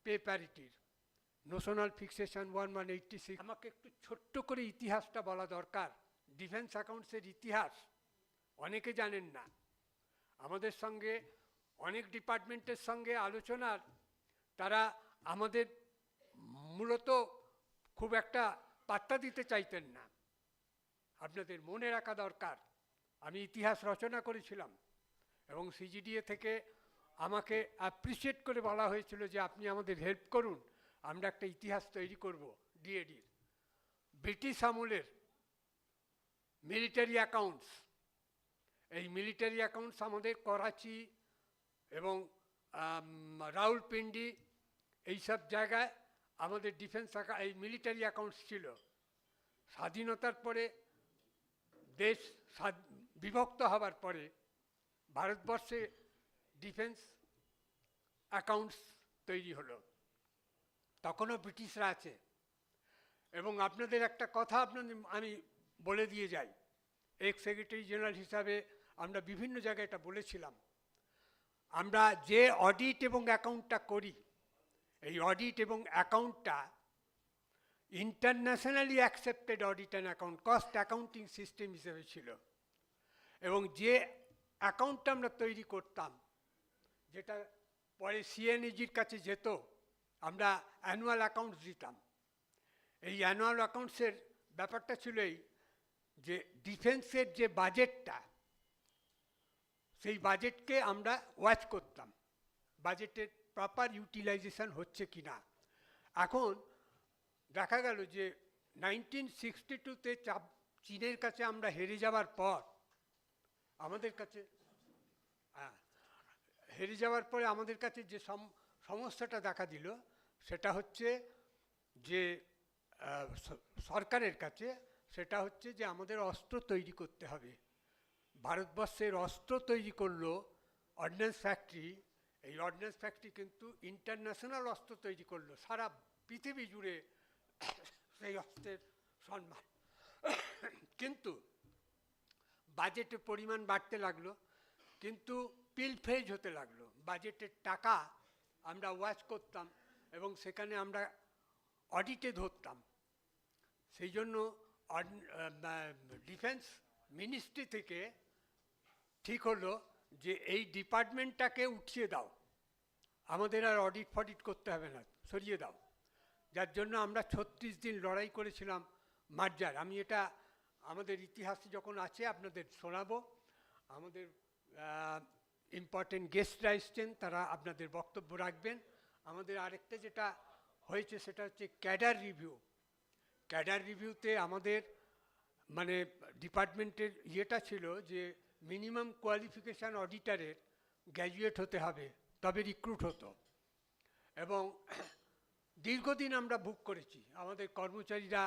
পে প্যারিটির, নোশনাল ফিক্সেশন 1186। আমাকে একটু ছোট্ট করে ইতিহাসটা বলা দরকার। ডিফেন্স অ্যাকাউন্টসের ইতিহাস অনেকে জানেন না। আমাদের সঙ্গে অনেক ডিপার্টমেন্টের সঙ্গে আলোচনার তারা আমাদের মূলত খুব একটা পাত্তা দিতে চাইতেন না। আপনাদের মনে রাখা দরকার আমি ইতিহাস রচনা করেছিলাম এবং সিজিডিএ থেকে আমাকে অ্যাপ্রিসিয়েট করে বলা হয়েছিল যে আপনি আমাদের হেল্প করুন, আমরা একটা ইতিহাস তৈরি করব ডিএডির। ব্রিটিশ আমলের মিলিটারি অ্যাকাউন্টস, এই মিলিটারি অ্যাকাউন্টস আমাদের করাচি এবং রাউলপিন্ডি এইসব জায়গায় আমাদের ডিফেন্স এই মিলিটারি অ্যাকাউন্টস ছিল। স্বাধীনতার পরে দেশ বিভক্ত হবার পরে ভারতবর্ষে ডিফেন্স অ্যাকাউন্টস তৈরি হলো। তখনও ব্রিটিশরা আছে। এবং আপনাদের একটা কথা আমি বলে দিয়ে যাই, এক্স সেক্রেটারি জেনারেল হিসাবে আমরা বিভিন্ন জায়গায় এটা বলেছিলাম, আমরা যে অডিট এবং অ্যাকাউন্টটা করি, এই অডিট এবং অ্যাকাউন্টটা internationally accepted audit and account cost accounting system হিসেবে ছিল। এবং যে অ্যাকাউন্টটা আমরা তৈরি করতাম, যেটা পরে সিএনইজির কাছে যেত, আমরা অ্যানুয়াল অ্যাকাউন্টস দিতাম। এই অ্যানুয়াল অ্যাকাউন্টসের ব্যাপারটা ছিল এই যে ডিফেন্সের যে বাজেটটা, সেই বাজেটকে আমরা ওয়াচ করতাম, বাজেটের প্রপার ইউটিলাইজেশন হচ্ছে কি না। এখন দেখা গেল যে 1962-তে চীনের কাছে আমরা হেরে যাওয়ার পর আমাদের কাছে যে সমস্যাটা দেখা দিল, সেটা হচ্ছে যে সরকারের কাছে, সেটা হচ্ছে যে আমাদের অস্ত্র তৈরি করতে হবে। ভারতবর্ষের অস্ত্র তৈরি করলো অর্ডিন্যান্স ফ্যাক্টরি, এই অর্ডিন্যান্স ফ্যাক্টরি কিন্তু ইন্টারন্যাশনাল অস্ত্র তৈরি করলো, সারা পৃথিবী জুড়ে সেই অস্ত্রের সম্মান। কিন্তু বাজেটের পরিমাণ বাড়তে লাগলো, কিন্তু পিলফেজ হতে লাগলো। বাজেটের টাকা আমরা ওয়াচ করতাম এবং সেখানে আমরা অডিটে ধরতাম। সেই জন্য ডিফেন্স মিনিস্ট্রি থেকে ঠিক হলো যে এই ডিপার্টমেন্টটাকে উঠিয়ে দাও, আমাদের আর অডিট ফডিট করতে হবে না, সরিয়ে দাও। যার জন্য আমরা 36 দিন লড়াই করেছিলাম মার্জার। আমি এটা আমাদের ইতিহাসে যখন আছে আপনাদের শোনাবো। আমাদের ইম্পর্টেন্ট গেস্টরা এসছেন, তারা আপনাদের বক্তব্য রাখবেন। আমাদের আরেকটা যেটা হয়েছে সেটা হচ্ছে ক্যাডার রিভিউ। ক্যাডার রিভিউতে আমাদের মানে ডিপার্টমেন্টের ইয়েটা ছিল যে মিনিমাম কোয়ালিফিকেশান অডিটারের গ্র্যাজুয়েট হতে হবে, তবে রিক্রুট হতো। এবং দীর্ঘদিন আমরা বুক করেছি, আমাদের কর্মচারীরা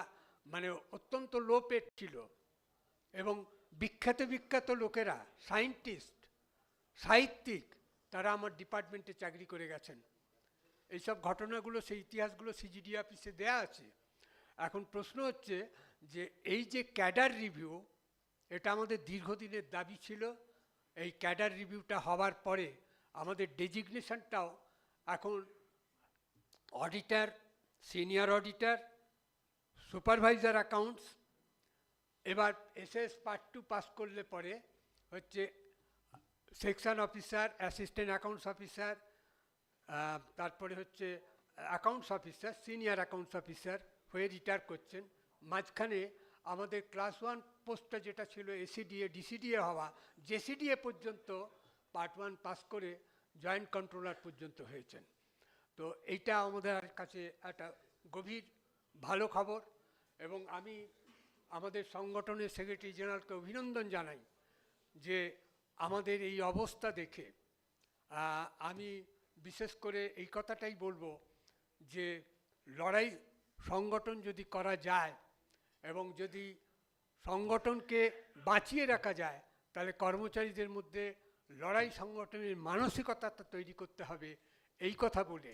মানে অত্যন্ত লো পেড ছিল এবং বিখ্যাত লোকেরা, সায়েন্টিস্ট, সাহিত্যিক, তারা আমার ডিপার্টমেন্টে চাকরি করে গেছেন। এইসব ঘটনাগুলো, সেই ইতিহাসগুলো সিজিডি অফিসে দেয়া আছে। এখন প্রশ্ন হচ্ছে যে এই যে ক্যাডার রিভিউ, এটা আমাদের দীর্ঘদিনের দাবি ছিল। এই ক্যাডার রিভিউটা হওয়ার পরে আমাদের ডেজিগনেশনটাও এখন auditor, senior auditor, supervisor accounts, এবার এসএস পার্ট 2 পাস করলে পরে হচ্ছে section officer, assistant accounts officer, তারপরে হচ্ছে accounts officer, senior accounts officer হয়ে রিটায়ার করছেন। মাঝখানে আমাদের ক্লাস 1 পোস্টটা যেটা ছিল এসিডিএ, ডিসিডিএ হওয়া, জেসিডিএ পর্যন্ত পার্ট 1 পাস করে জয়েন্ট কন্ট্রোলার পর্যন্ত হয়েছেন। তো এইটা আমাদের কাছে একটা গভীর ভালো খবর। এবং আমি আমাদের সংগঠনের সেক্রেটারি জেনারেলকে অভিনন্দন জানাই যে আমাদের এই অবস্থা দেখে আমি বিশেষ করে এই কথাটাই বলবো যে লড়াই সংগঠন যদি করা যায় এবং যদি সংগঠনকে বাঁচিয়ে রাখা যায়, তাহলে কর্মচারীদের মধ্যে লড়াই সংগঠনের মানসিকতাটা তৈরি করতে হবে। এই কথা বলে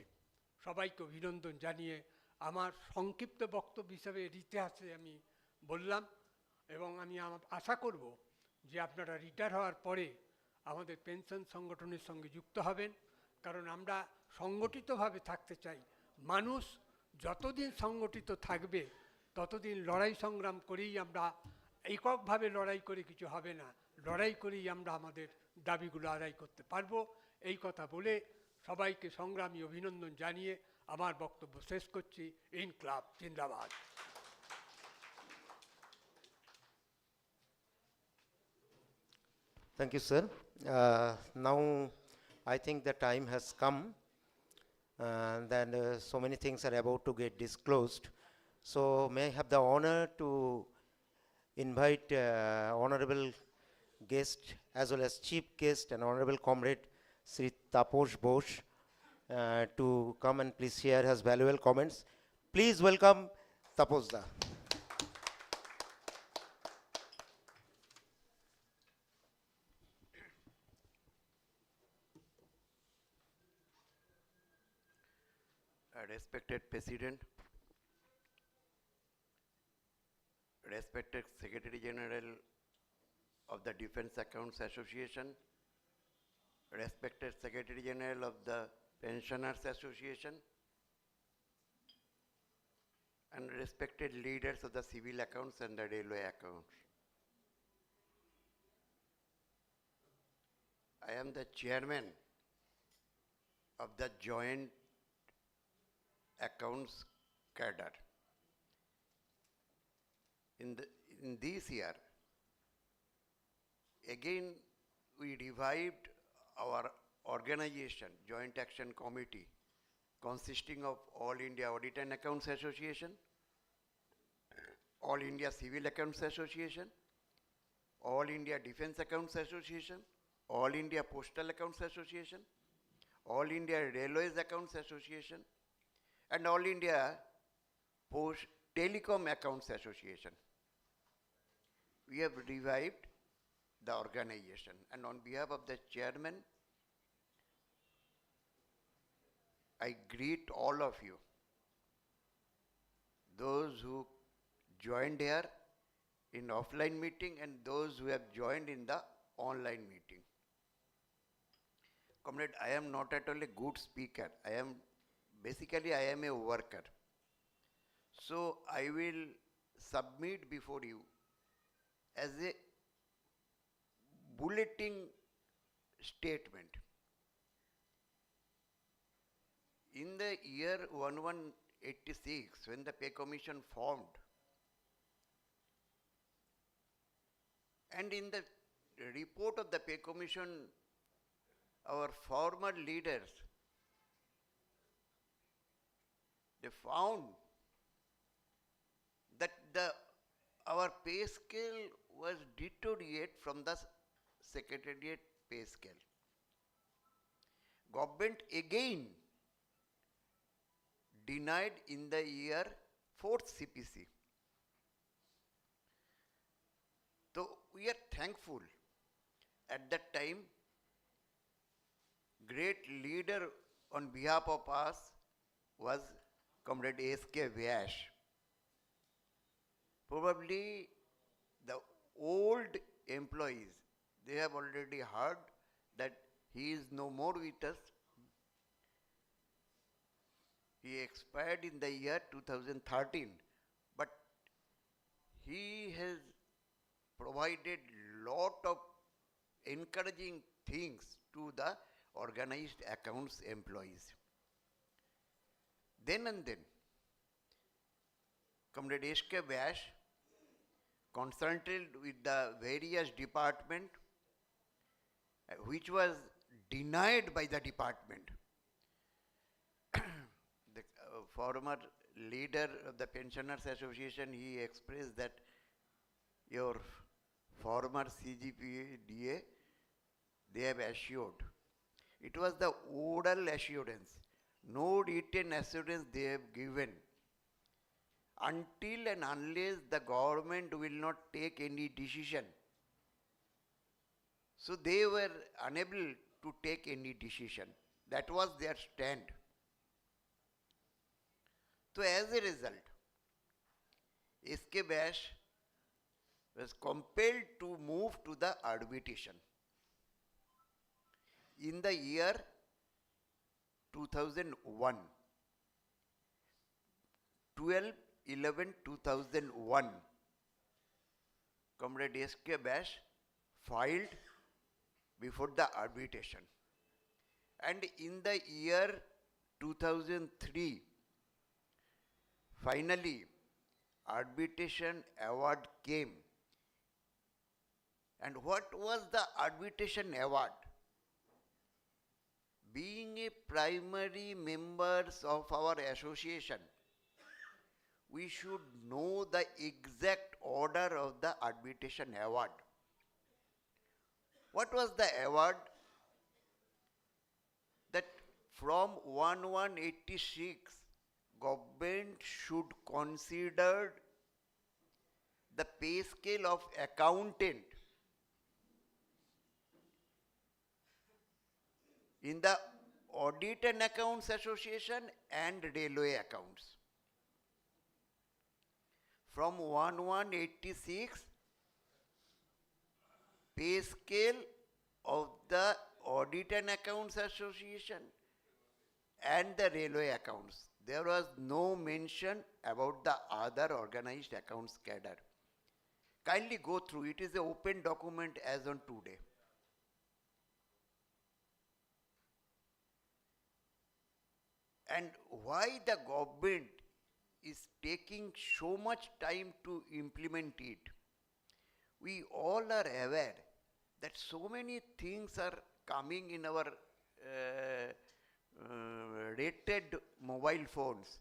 সবাইকে অভিনন্দন জানিয়ে আমার সংক্ষিপ্ত বক্তব্য হিসাবে ইতিহাসে আমি বললাম। এবং আমি আশা করব যে আপনারা রিটায়ার হওয়ার পরে আমাদের পেনশন সংগঠনের সঙ্গে যুক্ত হবেন, কারণ আমরা সংগঠিতভাবে থাকতে চাই। মানুষ যতদিন সংগঠিত থাকবে ততদিন লড়াই সংগ্রাম করেই আমরা, এককভাবে লড়াই করে কিছু হবে না, লড়াই করেই আমরা আমাদের দাবিগুলো আদায় করতে পারবো। এই কথা বলে সবাইকে সংগ্রামী অভিনন্দন জানিয়ে আমার বক্তব্য শেষ করছি। ইনকলাব জিন্দাবাদ। Thank you, sir. Now, I think the time has come, and then so many things are about to get disclosed. So, may I have the honor to invite honorable guest as well as chief guest and honorable comrade Sri Taposh Bose to come and please share his valuable comments. Please welcome Taposh da. Respected President, respected Secretary General of the Defense Accounts Association, respected Secretary General of the Pensioners Association, and respected leaders of the civil accounts and the railway accounts. I am the chairman of the Joint Accounts Cadre. In this year, again we revived our organization, Joint Action Committee, consisting of All India Audit and Accounts Association, All India Civil Accounts Association, All India Defense Accounts Association, All India Postal Accounts Association, All India Railways Accounts Association, and All India Post Telecom Accounts Association. We have revived the organization, and on behalf of the chairman, I greet all of you, those who joined here in offline meeting and those who have joined in the online meeting. Comrade, I am not at all a good speaker. I am a worker. So I will submit before you as a bulletin statement. In the year 1186, when the Pay Commission formed, and in the report of the Pay Commission, our former leaders, they found that our pay scale was deteriorated from the Secretariat pay scale. Government again denied in the year 4th CPC. So we are thankful. At that time, great leader on behalf of us was Comrade S.K. Vyash. Probably the old employees, they have already heard that he is no more with us. He expired in the year 2013, but he has provided lot of encouraging things to the organized accounts employees. Then and then, Comrade S.K. Vyash consulted with the various department, which was denied by the department. The former leader of the Pensioners Association, he expressed that your former CGPDA, they have assured. It was the oral assurance, no written assurance they have given. Until and unless the government will not take any decision. So they were unable to take any decision. That was their stand. So as a result, S.K. Vyash was compelled to move to the arbitration. In the year 2001, 12/11/2001, Comrade S.K. Vyash filed before the arbitration. And in the year 2003, finally, arbitration award came. And what was the arbitration award? Being a primary members of our association, we should know the exact order of the arbitration award. What was the award? That from 1186, government should consider the pay scale of accountant in the Audit and Accounts Association and Railway Accounts. From 1186, pay scale of the Audit and Accounts Association and the Railway Accounts. There was no mention about the other organized accounts cadre. Kindly go through, it is an open document as on today. And why the government is taking so much time to implement it? We all are aware that so many things are coming in our rated mobile phones.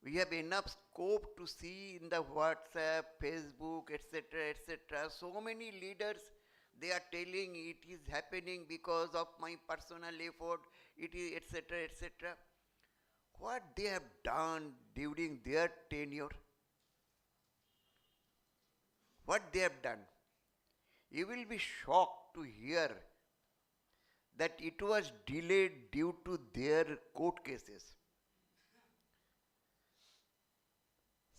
We have enough scope to see in the WhatsApp, Facebook, etc., etc. So many leaders, they are telling it is happening because of my personal effort, it is etc., etc. What they have done during their tenure? What they have done? You will be shocked to hear that it was delayed due to their court cases.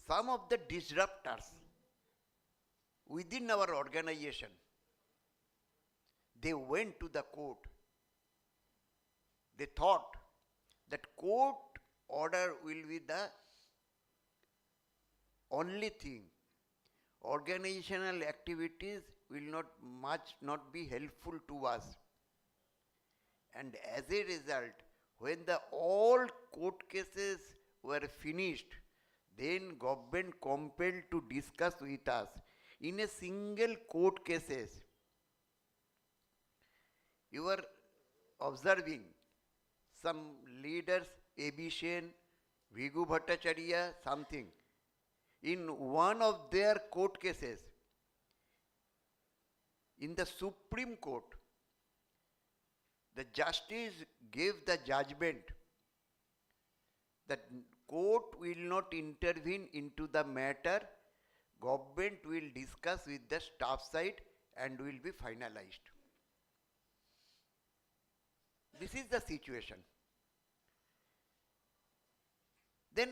Some of the disruptors within our organization, they went to the court. They thought that court order will be the only thing. Organizational activities will not be helpful to us. And as a result, when the all court cases were finished, then government compelled to discuss with us in a single court cases. You were observing some leaders, Abhishen, Vighu Bhattacharya, something. In one of their court cases, in the Supreme Court, the justice gave the judgment that court will not intervene into the matter, government will discuss with the staff side and will be finalized. This is the situation. Then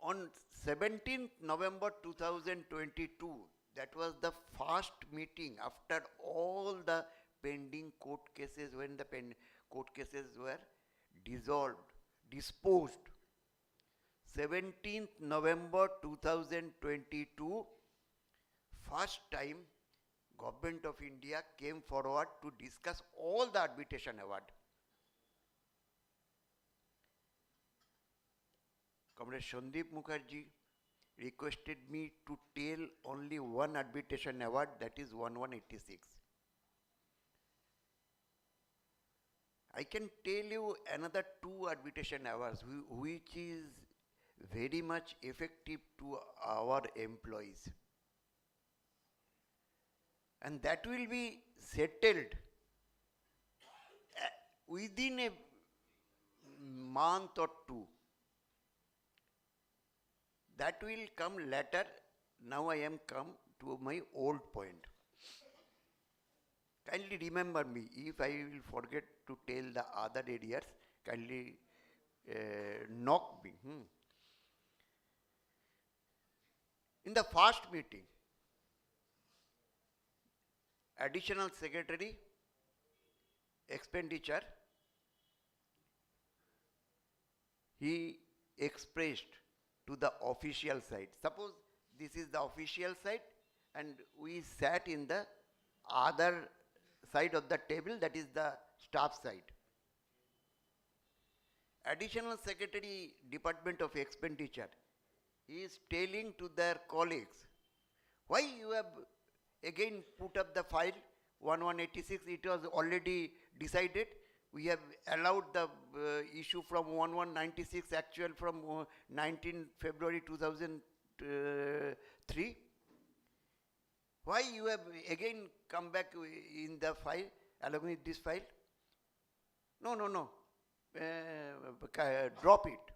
on 17th November 2022, that was the first meeting after all the pending court cases, when the court cases were disposed. 17th November 2022, first time Government of India came forward to discuss all the arbitration award. Comrade Sandeep Mukherjee requested me to tell only one arbitration award, that is 1186. I can tell you another two arbitration awards which is very much effective to our employees. And that will be settled within a month or two. That will come later. Now I am come to my old point. Kindly remember me. If I will forget to tell the other areas, kindly knock me. In the first meeting, Additional Secretary, Expenditure, he expressed to the official side. Suppose this is the official side and we sat in the other side of the table, that is the staff side. Additional Secretary, Department of Expenditure, he is telling to their colleagues, why you have again put up the file 1186, it was already decided. We have allowed the issue from 1196 actual from 19 February 2003. Why you have again come back in the file, along with this file? No, drop it.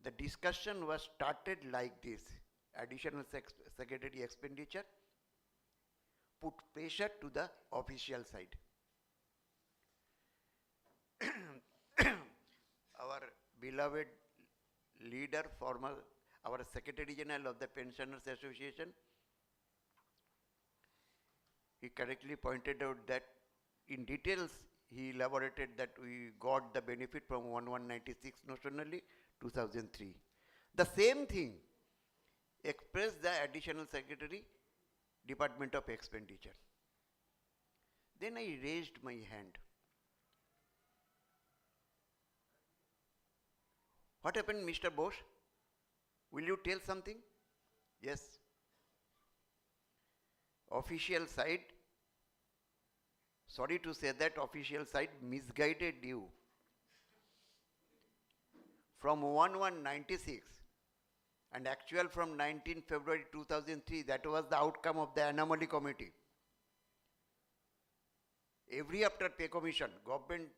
The discussion was started like this. Additional Secretary Expenditure put pressure to the official side. our beloved leader, former, our Secretary General of the Pensioners Association, he correctly pointed out that in details he elaborated that we got the benefit from 1196 notionally 2003. The same thing expressed the Additional Secretary, Department of Expenditure. Then I raised my hand. What happened, Mr. Bose? Will you tell something? Yes. Official side, sorry to say that official side misguided you. From 1196 and actual from 19 February 2003, that was the outcome of the anomaly committee. Every after pay commission, government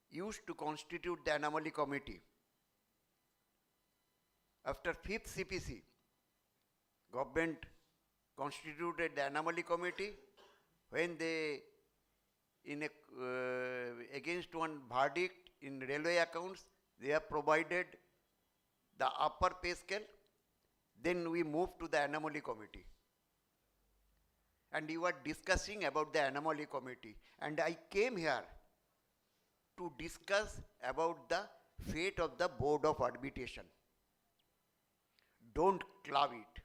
used to constitute the anomaly committee. After 5th CPC, government constituted the anomaly committee when they, in a, against one verdict in railway accounts, they have provided the upper pay scale. Then we moved to the anomaly committee. And you were discussing about the anomaly committee. And I came here to discuss about the fate of the Board of Arbitration. Don't club it.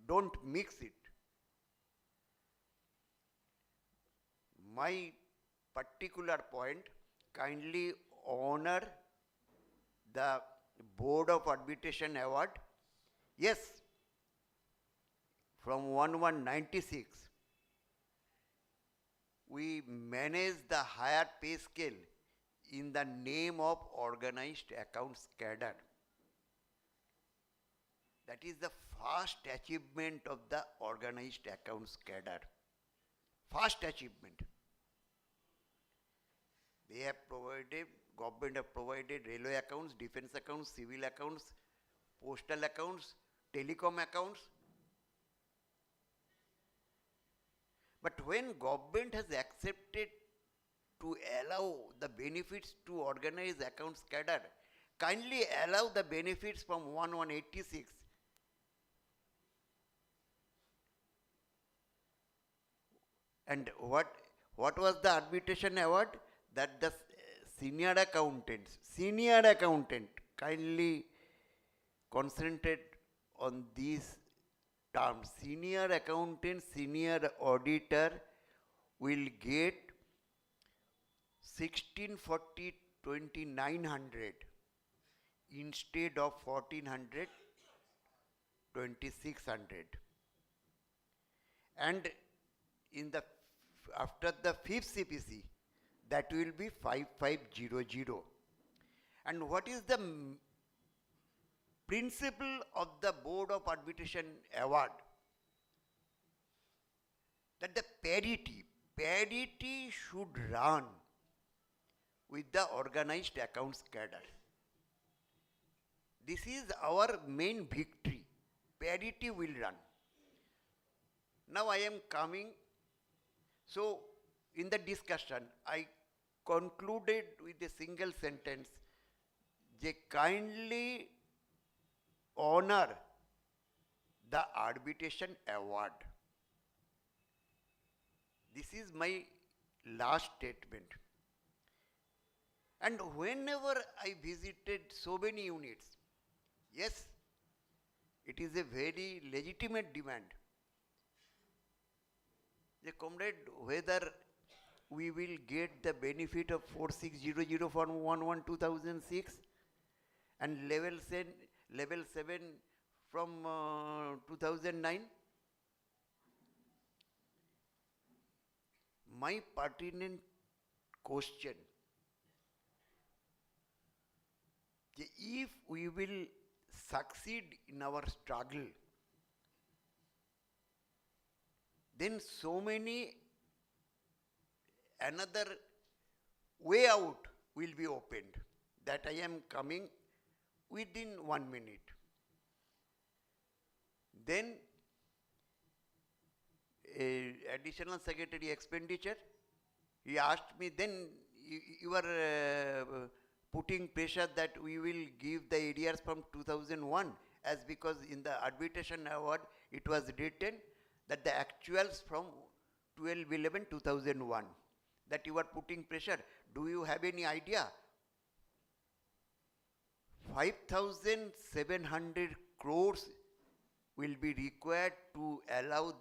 Don't mix it. My particular point, kindly honor the Board of Arbitration Award. Yes, from 1196, we manage the higher pay scale in the name of organized accounts cadre. That is the first achievement of the organized accounts cadre. First achievement. They have provided, government have provided railway accounts, defense accounts, civil accounts, postal accounts, telecom accounts. But when government has accepted to allow the benefits to organize accounts cadre, kindly allow the benefits from 1186. And what was the arbitration award? That the senior accountant kindly concentrate on these terms. Senior accountant, senior auditor will get 1640 2900 instead of 1400 2600. And in the after the 5th CPC, that will be 5500. And what is the principle of the Board of Arbitration Award? That the parity should run with the organized accounts cadre. This is our main victory. Parity will run. Now I am coming. So in the discussion, I concluded with a single sentence. They kindly honor the arbitration award. This is my last statement. And whenever I visited so many units, yes, it is a very legitimate demand. The comrade, whether we will get the benefit of 4600 from 11-2006 and level 7 from 2009. My pertinent question, if we will succeed in our struggle, then so many another way out will be opened. That I am coming within 1 minute. Then Additional Secretary Expenditure, He asked me, then you are putting pressure that we will give the ADRs from 2001, as because in the arbitration award it was written that the actuals from 12/11/2001, that you are putting pressure. Do you have any idea? 5,700 crores will be required to allow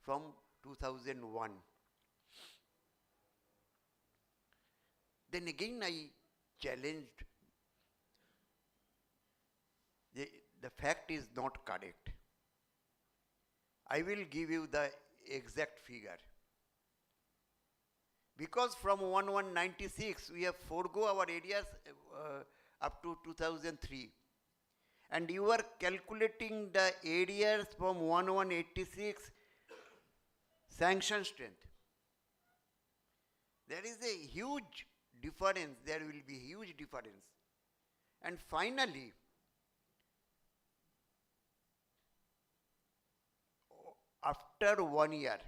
from 2001. Then again I challenged, the fact is not correct. I will give you the exact figure. Because from 1196 we have forego our areas up to 2003. And you are calculating the areas from 1186 sanction strength. There is a huge difference, there will be huge difference. And finally, after 1 year,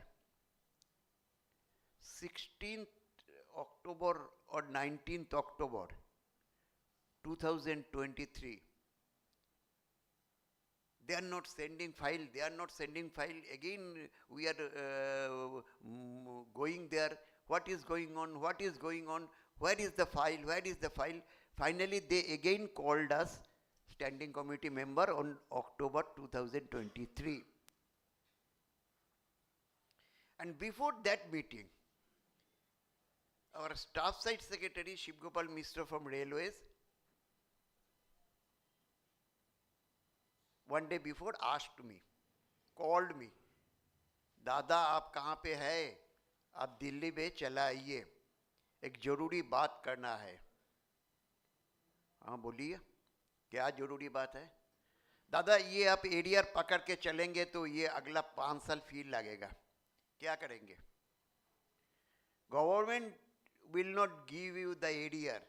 16th October or 19th October 2023, they are not sending file, again we are going there, what is going on, where is the file, finally they again called us, standing committee member, on October 2023. And before that meeting, our staff site secretary Shivgopal Mishra from Railways, one day before asked me, called me, दादा आप कहाँ पे है? आप दिल्ली में चला आइए, एक जरूरी बात करना है। हाँ बोलिए, क्या जरूरी बात है? दादा ये आप एडीआर पकड़ के चलेंगे तो ये अगला 5 साल फील लगेगा, क्या करेंगे? Government will not give you the ADR.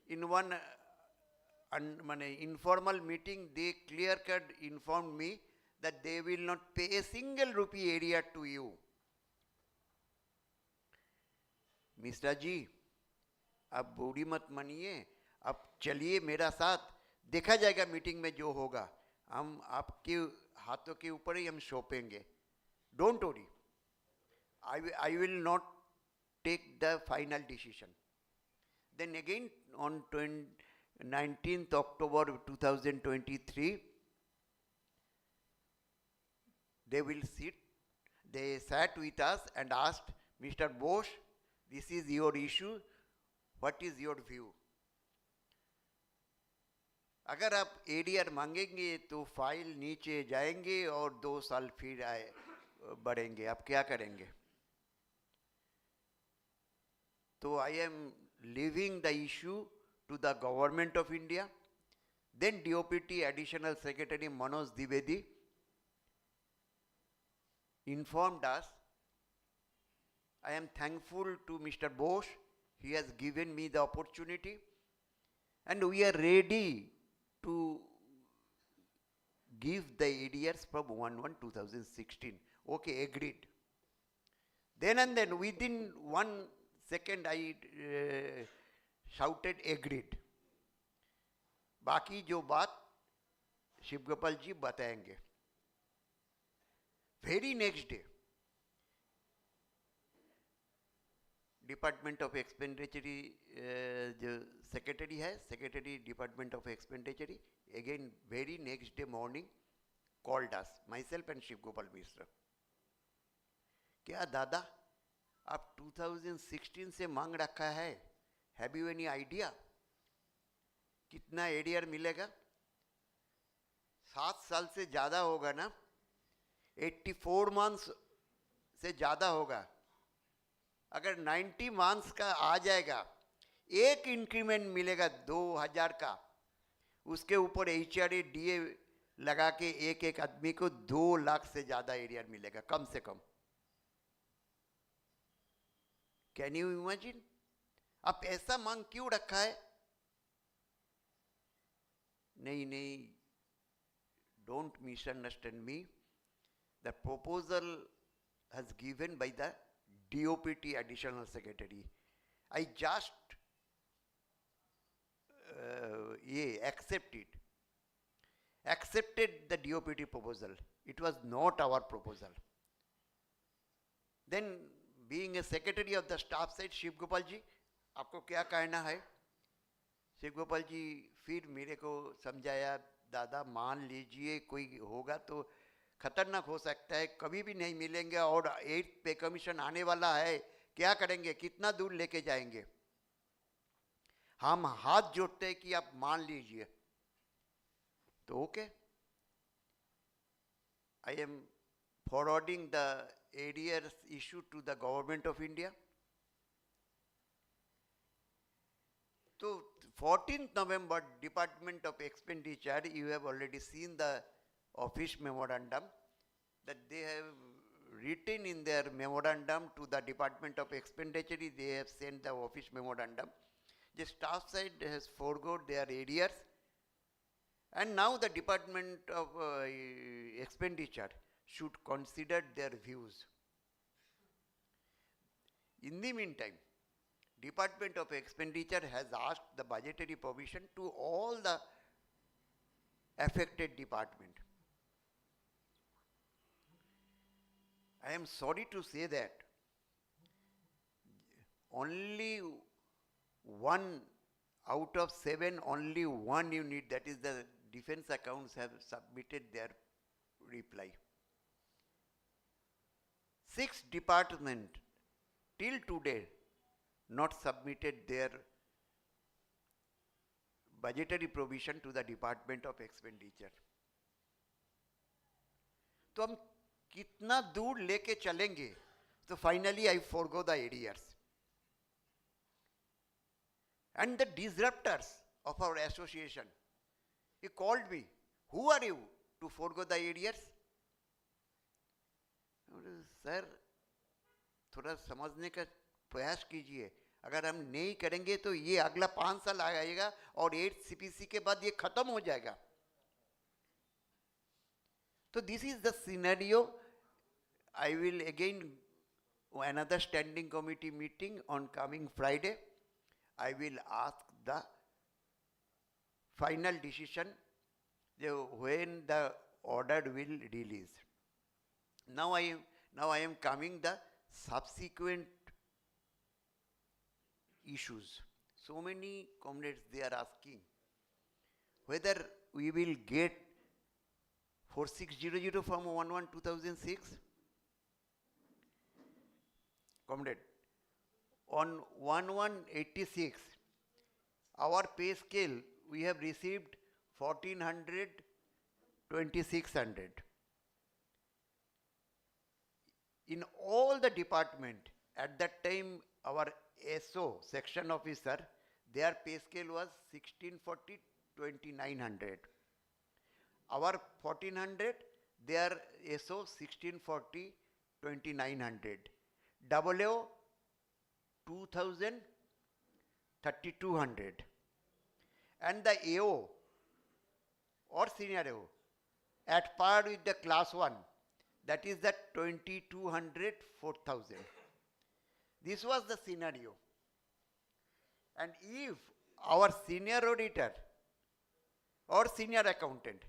In one informal meeting, they clear-cut informed me that they will not pay a single rupee ADR to you. Mishra ji, आप बूढ़ी मत मानिए, आप चलिए मेरा साथ, देखा जाएगा मीटिंग में जो होगा, हम आपके हाथों के ऊपर ही हम सौंपेंगे. Don't worry. I will not take the final decision. Then again on 19th October 2023, they sat with us and asked, Mr. Bose, this is your issue, what is your view? अगर आप ADR मांगेंगे तो file नीचे जाएंगे और 2 साल फिर बढ़ेंगे, आप क्या करेंगे? So I am leaving the issue to the Government of India. Then DOPT Additional Secretary Manoj Dwivedi informed us. I am thankful to Mr. Bose. He has given me the opportunity, and we are ready to give the ADRs from 1/1/2016. Okay, agreed. Then and then within 1 second I shouted agreed. बाकी जो बात शिवगोपाल जी बताएंगे. Very next day, Department of Expenditure जो secretary है, Secretary Department of Expenditure, again very next day morning called us, myself and Shivgopal Mishra. क्या दादा आप 2016 से मांग रखा है, हैव यू एनी आइडिया कितना एडीआर मिलेगा? 7 साल से ज़्यादा होगा ना, 84 मंथ्स से ज़्यादा होगा. अगर 90 मंथ्स का आ जाएगा, एक इंक्रीमेंट मिलेगा 2000 का, उसके ऊपर HRA DA लगा के एक आदमी को 2 लाख से ज़्यादा एडीआर मिलेगा कम से कम. Can you imagine? आप ऐसा मांग क्यों रखा है? नहीं, don't misunderstand me. The proposal has given by the DOPT additional secretary. I just accepted the DOPT proposal. It was not our proposal. Then being a secretary of the staff said, Shiv Gopal ji आपको क्या कहना है? शिव गोपाल जी फिर मेरे को समझाया, दादा मान लीजिए कोई होगा तो खतरनाक हो सकता है, कभी भी नहीं मिलेंगे और 8th पे कमीशन आने वाला है, क्या करेंगे, कितना दूर लेके जाएंगे? हम हाथ जोड़ते हैं कि आप मान लीजिए. तो okay, I am forwarding the arrears issue to the government of India. So 14th November, Department of Expenditure, you have already seen the office memorandum that they have written in their memorandum to the Department of Expenditure. They have sent the office memorandum. The staff side has forgot their arrears, and now the Department of Expenditure should consider their views. In the meantime, Department of Expenditure has asked the budgetary provision to all the affected department. I am sorry to say that only 1 out of 7, only 1 unit, that is the defense accounts, have submitted their reply. 6 departments till today not submitted their budgetary provision to the Department of Expenditure. तो हम कितना दूर लेके चलेंगे? So finally I forgo the arrears. And the disruptors of our association, he called me, who are you to forgo the arrears? Sir थोड़ा समझने का प्रयास कीजिए, अगर हम नहीं करेंगे तो ये अगला 5 साल आएगा और 8 CPC के बाद ये खत्म हो जाएगा. So this is the scenario. I will again, another standing committee meeting on coming Friday. I will ask the final decision when the order will release. Now I am coming the subsequent issues. So many comrades, they are asking whether we will get 4600 from 1/1/2006. Comrade, on 1/1/86, our pay scale we have received 1400, 2600. In all the department, at that time our SO, section officer, their pay scale was 1640, 2900. Our 1400, their SO 1640, 2900. WO 2000, 3200. And the AO or senior AO at par with the class 1, that is the 2200, 4000. This was the scenario. And if our senior auditor or senior accountant,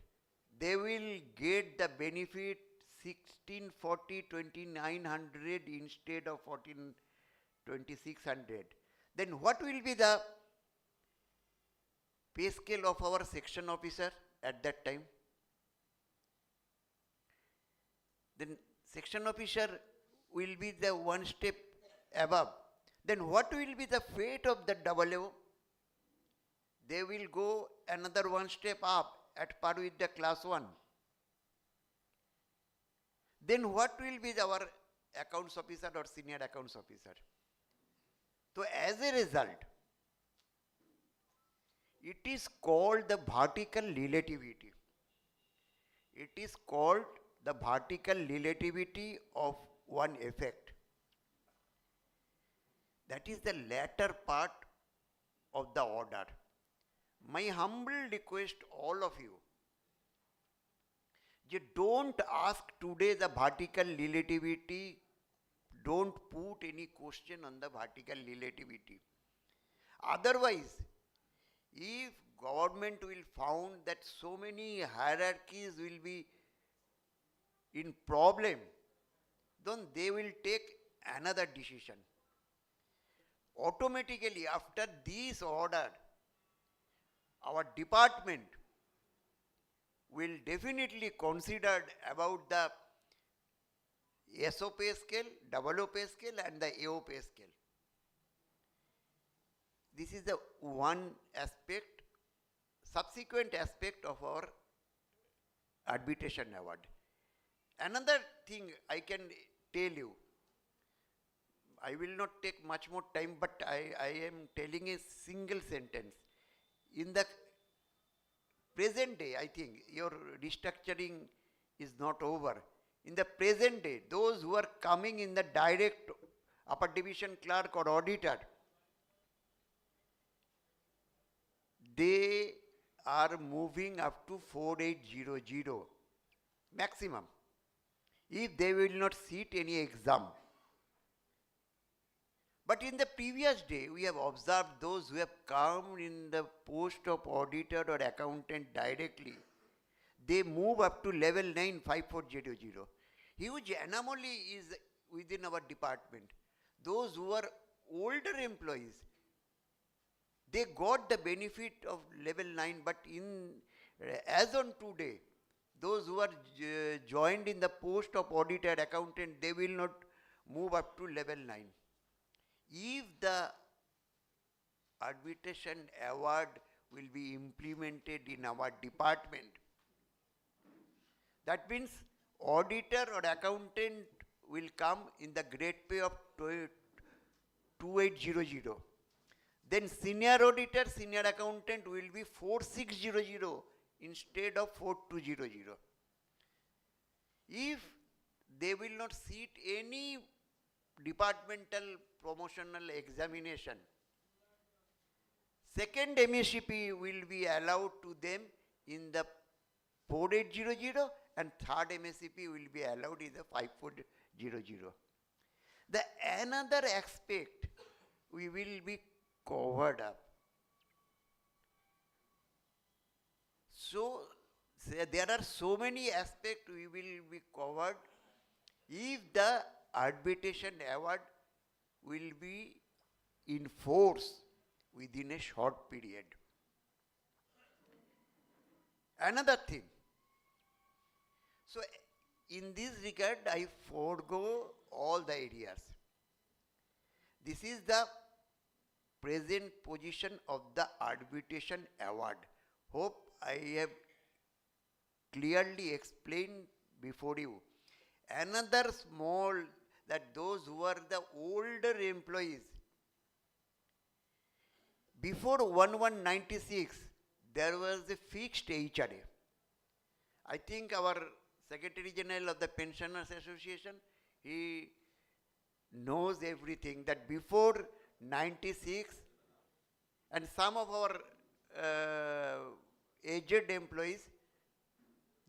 they will get the benefit 1640, 2900 instead of 2600, then what will be the pay scale of our section officer at that time? Then section officer will be the one step above. Then what will be the fate of the WO? They will go another one step up at par with the class 1. Then what will be our accounts officer or senior accounts officer? So as a result, it is called the vertical relativity. It is called the vertical relativity of one effect. That is the latter part of the order. My humble request all of you don't ask today the vertical relativity don't put any question on the vertical relativity. Otherwise, if government will found that so many hierarchies will be in problem, then they will take another decision. Automatically after this order, our department will definitely consider about the SO pay scale, double O pay scale and the AO pay scale. This is the one aspect, subsequent aspect of our arbitration award. Another thing I can tell you, I will not take much more time, but I am telling a single sentence. In the present day, I think your restructuring is not over. In the present day, those who are coming in the direct upper division clerk or auditor, they are moving up to 4800 maximum, if they will not sit any exam. But in the previous day, we have observed those who have come in the post of auditor or accountant directly, they move up to level 9 5400. Huge anomaly is within our department. Those who are older employees, they got the benefit of level 9, but as on today, those who are joined in the post of auditor accountant, they will not move up to level 9. If the arbitration award will be implemented in our department, that means auditor or accountant will come in the grade pay of 2800. Then senior auditor, senior accountant will be 4600 instead of 4200. If they will not sit any departmental promotional examination, second MSCP will be allowed to them in the 4800 and third MSCP will be allowed in the 5400. The another aspect we will be covered up. So there are so many aspects we will be covered if the arbitration award will be in force within a short period. Another thing, so in this regard I forego all the areas. This is the present position of the arbitration award. Hope I have clearly explained before you. Another small, that those who are the older employees, before 1196 there was a fixed HRA. I think our Secretary General of the Pensioners Association, he knows everything, that before 96, and some of our aged employees,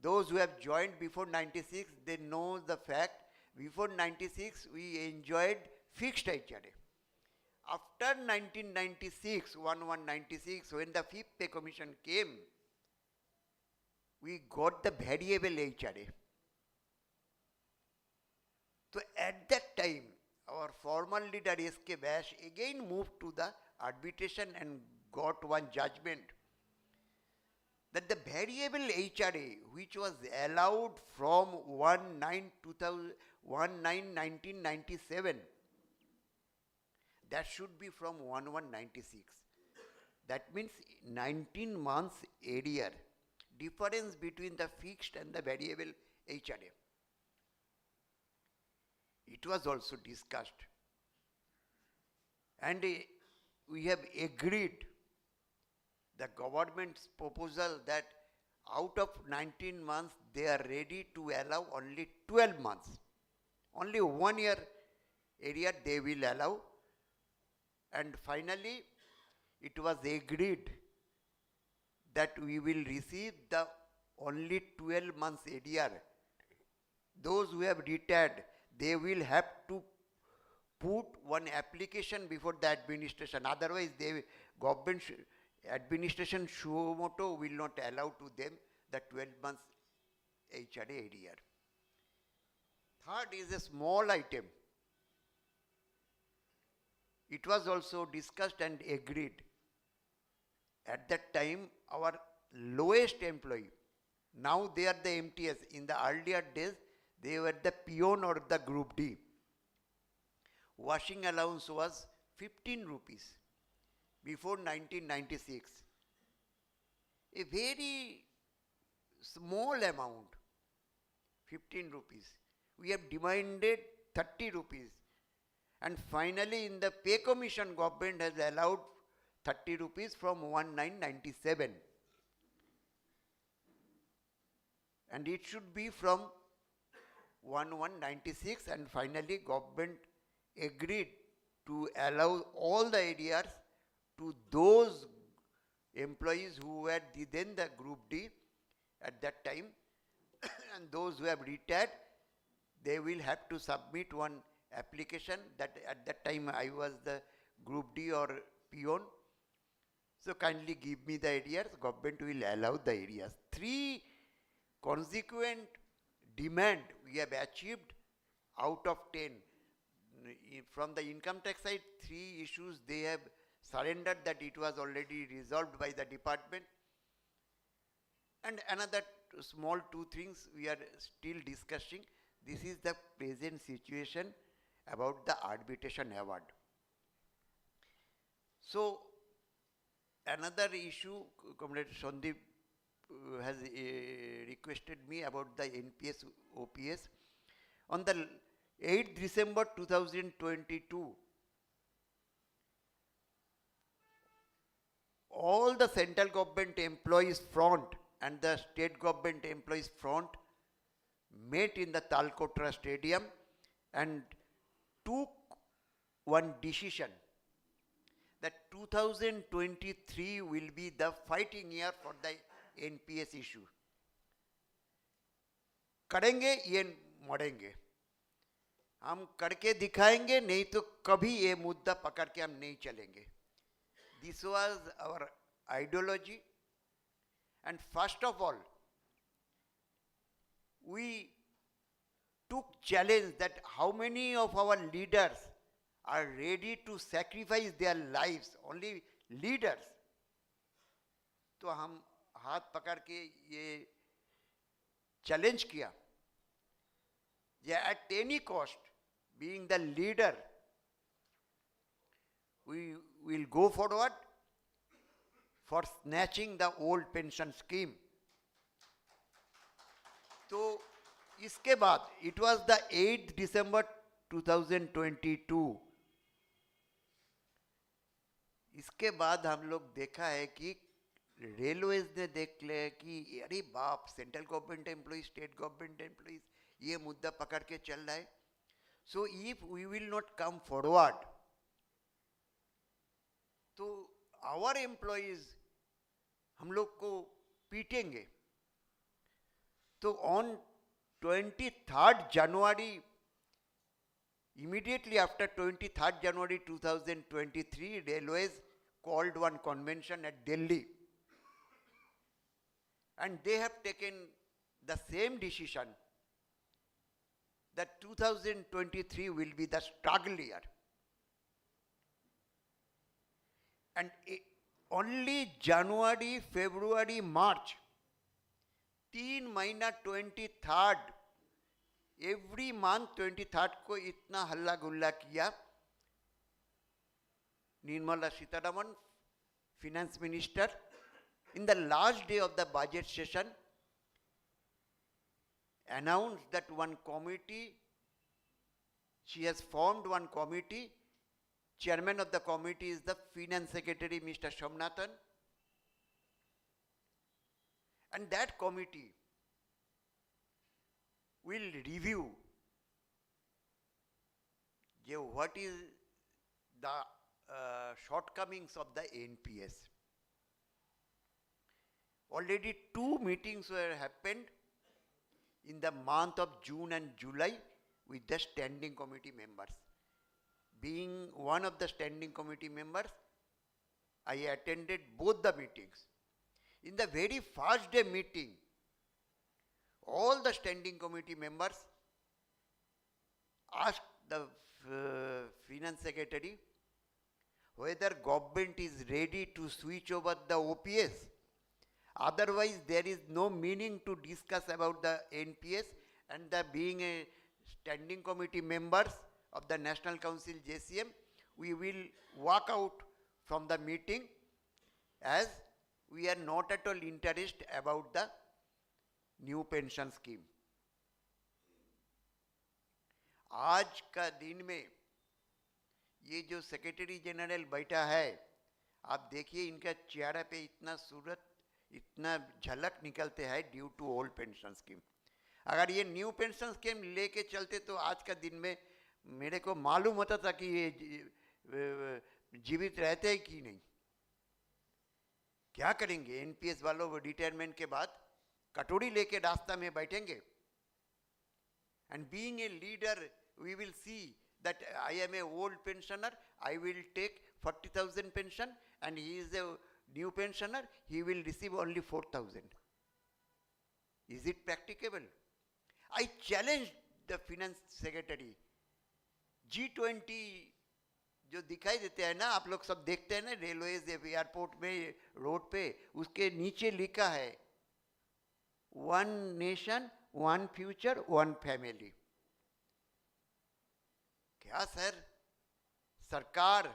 those who have joined before 96, they know the fact, before 96 we enjoyed fixed HRA. After 1996, 1196, when the Fifth Pay Commission came, we got the variable HRA. So at that time, our former leader S.K. Bash again moved to the arbitration and got one judgment that the variable HRA, which was allowed from 1997, that should be from 1196. That means 19 months arrear, difference between the fixed and the variable HRA. It was also discussed. And we have agreed the government's proposal that out of 19 months, they are ready to allow only 12 months. Only 1 year area they will allow. And finally, it was agreed that we will receive the only 12 months ADR. Those who have retired, they will have to put one application before the administration. Otherwise, government administration suo moto will not allow to them the 12 months HRA ADR. Third is a small item. It was also discussed and agreed. At that time, our lowest employee, now they are the MTS. In the earlier days, they were the peon or the group D. Washing allowance was 15 rupees before 1996. A very small amount, 15 rupees. We have demanded 30 rupees. And finally, in the pay commission, government has allowed 30 rupees from 1997. And it should be from 1196, and finally government agreed to allow all the ADRs to those employees who were then the group D at that time and those who have retired, they will have to submit one application. That at that time I was the group D or peon. So kindly give me the ADRs, government will allow the ADRs. 3 consequent demand we have achieved out of 10. From the income tax side, 3 issues they have surrendered that it was already resolved by the department. And another small 2 things we are still discussing. This is the present situation about the arbitration award. So another issue, Comrade Sandeep has requested me about the NPS OPS. On the 8th December 2022, all the central government employees front and the state government employees front met in the Talkotra Stadium and took one decision that 2023 will be the fighting year for the NPS issue. करेंगे ये मरेंगे, हम करके दिखाएंगे, नहीं तो कभी ये मुद्दा पकड़ के हम नहीं चलेंगे. This was our ideology. And first of all, we took challenge that how many of our leaders are ready to sacrifice their lives, only leaders. तो हम हाथ पकड़ के ये challenge किया, yeah, at any cost, being the leader, we will go forward for snatching the old pension scheme. तो इसके बाद, it was the 8th December 2022. इसके बाद हम लोग देखा है कि रेलवेज ने देख ले कि अरे बाप, central government employees, state government employees ये मुद्दा पकड़ के चल रहा है. So if we will not come forward, तो आवर एम्प्लॉइज हम लोग को पीटेंगे. तो on 23rd January, immediately after 23rd January 2023, Railways called one convention at Delhi. And they have taken the same decision that 2023 will be the struggle year. And only January, February, March, 3 महीना 23rd, every month 23rd को इतना हल्ला गुल्ला किया. Nirmala Sitharaman, finance minister, in the last day of the budget session, announced that one committee, she has formed one committee. Chairman of the committee is the finance secretary, Mr. Somnathan. And that committee will review what is the shortcomings of the NPS. Already 2 meetings were happened in the month of June and July with the standing committee members. being one of the standing committee members, I attended both the meetings. In the very first day meeting, all the standing committee members asked the finance secretary whether government is ready to switch over the OPS. Otherwise, there is no meaning to discuss about the NPS, and the being a standing committee members of the National Council JCM, we will walk out from the meeting as we are not at all interested about the new pension scheme. आज का दिन में ये जो secretary general बैठा है, आप देखिए इनका चेहरा पे इतना सूरत, इतना झलक निकलते हैं due to old pension scheme. अगर ये न्यू पेंशन स्कीम लेके चलते तो आज का दिन में मेरे को मालूम होता था कि ये जीवित रहते हैं कि नहीं. क्या करेंगे एनपीएस वालों, वो रिटायरमेंट के बाद कटोरी लेके रास्ता में बैठेंगे. And being a leader we will see that I am a old pensioner, I will take 40,000 pension, and he is a new pensioner, he will receive only 4,000. Is it practicable? I challenged the finance secretary. G20 जो दिखाई देते हैं ना, आप लोग सब देखते हैं ना रेलवेज एयरपोर्ट में, रोड पे, उसके नीचे लिखा है one nation one future one family. क्या सर, सरकार,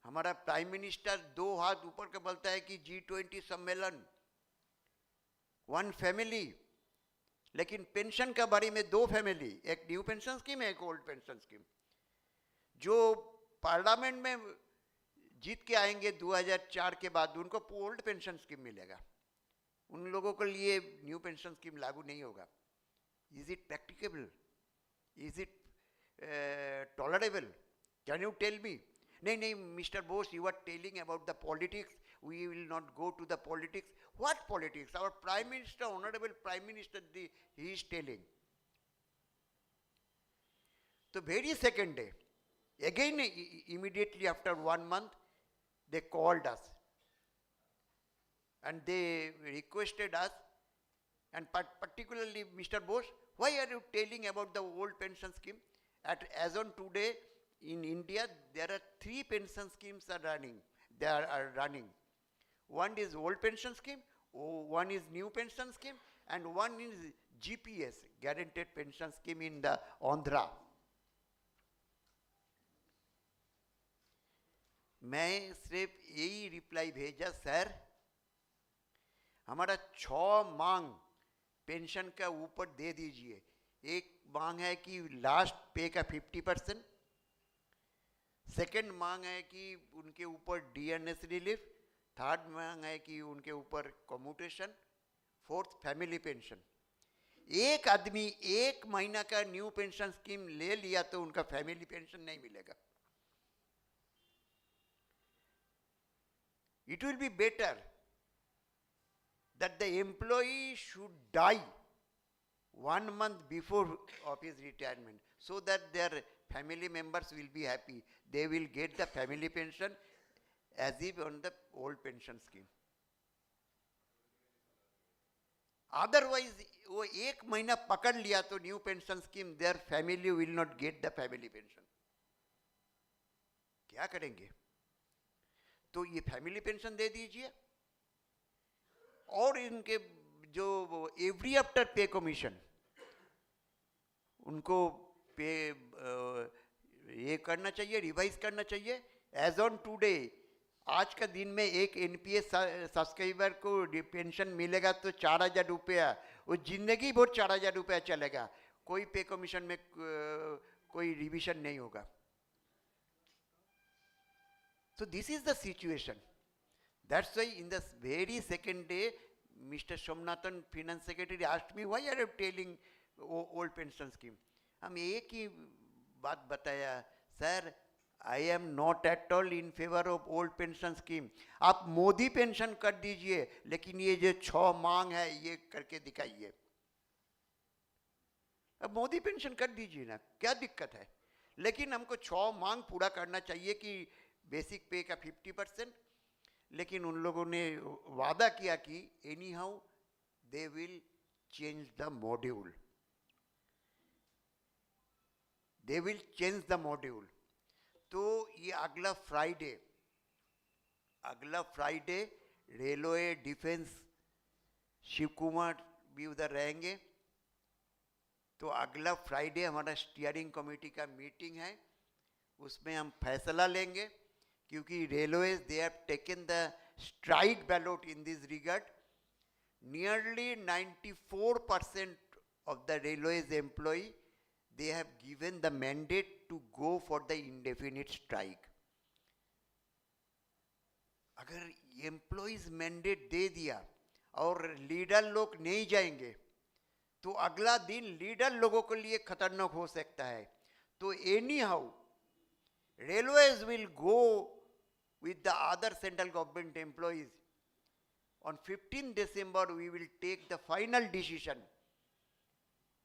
हमारा प्राइम मिनिस्टर दो हाथ ऊपर के बोलता है कि G20 सम्मेलन वन फैमिली, लेकिन पेंशन का बारे में दो फैमिली, एक न्यू पेंशन स्कीम, एक ओल्ड पेंशन स्कीम. जो पार्लियामेंट में जीत के आएंगे 2004 के बाद, उनको ओल्ड पेंशन स्कीम मिलेगा, उन लोगों के लिए न्यू पेंशन स्कीम लागू नहीं होगा. Is it practicable? Is it tolerable? Can you tell me? नहीं, Mr. Bose, you are telling about the politics. We will not go to the politics. What politics? Our Prime Minister, Honorable Prime Minister, he is telling. The very second day, again immediately after 1 month, they called us and they requested us, and particularly Mr. Bose, why are you telling about the old pension scheme? As on today, in India, there are 3 pension schemes are running. They are running. One is old pension scheme, one is new pension scheme, and one is GPS, guaranteed pension scheme in the Andhra. मैं सिर्फ यही reply भेजा, sir हमारा 6 मांग pension का ऊपर दे दीजिए. एक मांग है कि लास्ट पे का 50%, सेकंड मांग है कि उनके ऊपर डीएनएस रिलीफ, थर्ड मांग है कि उनके ऊपर कम्यूटेशन, फोर्थ फैमिली पेंशन. एक आदमी 1 महीना का न्यू पेंशन स्कीम ले लिया तो उनका फैमिली पेंशन नहीं मिलेगा. It will be better that the employee should die 1 month before of his retirement, so that their family members will be happy. They will get the family pension as if on the old pension scheme. Otherwise, वो 1 महीना पकड़ लिया तो new pension scheme, their family will not get the family pension. क्या करेंगे? तो ये family pension दे दीजिए, और इनके जो एवरी आफ्टर पे कमीशन, उनको पे ये करना चाहिए, रिवाइज करना चाहिए. एज ऑन टुडे, आज का दिन में एक एनपीएस सब्सक्राइबर को पेंशन मिलेगा तो 4,000 रुपया, वो जिंदगी भर 4,000 रुपया चलेगा. कोई पे कमीशन में कोई रिविजन नहीं होगा. So this is the situation. That's why in the very second day, Mr. Somnathan, Finance Secretary, asked me, why are you telling old pension scheme? हम एक ही बात बताया, sir, I am not at all in favor of old pension scheme. आप Modi pension कर दीजिए, लेकिन ये जो 6 मांग है ये करके दिखाइए. अब मोदी पेंशन कर दीजिए ना, क्या दिक्कत है? लेकिन हमको 6 मांग पूरा करना चाहिए कि बेसिक पे का 50%, लेकिन उन लोगों ने वादा किया कि anyhow they will change the module, they will change the module. तो ये अगला Friday railway defence Shiv Kumar भी उधर रहेंगे। तो अगला फ्राइडे हमारा स्टीयरिंग कमेटी का मीटिंग है, उसमें हम फैसला लेंगे, क्योंकि railways they have taken the strike ballot in this regard. Nearly 94% of the railways employee, they have given the mandate to go for the indefinite strike. अगर एम्प्लॉइज मैंडेट दे दिया और लीडर लोग नहीं जाएंगे तो अगला दिन लीडर लोगों के लिए खतरनाक हो सकता है। तो any how railways will go with the other central government employees. On 15 December, we will take the final decision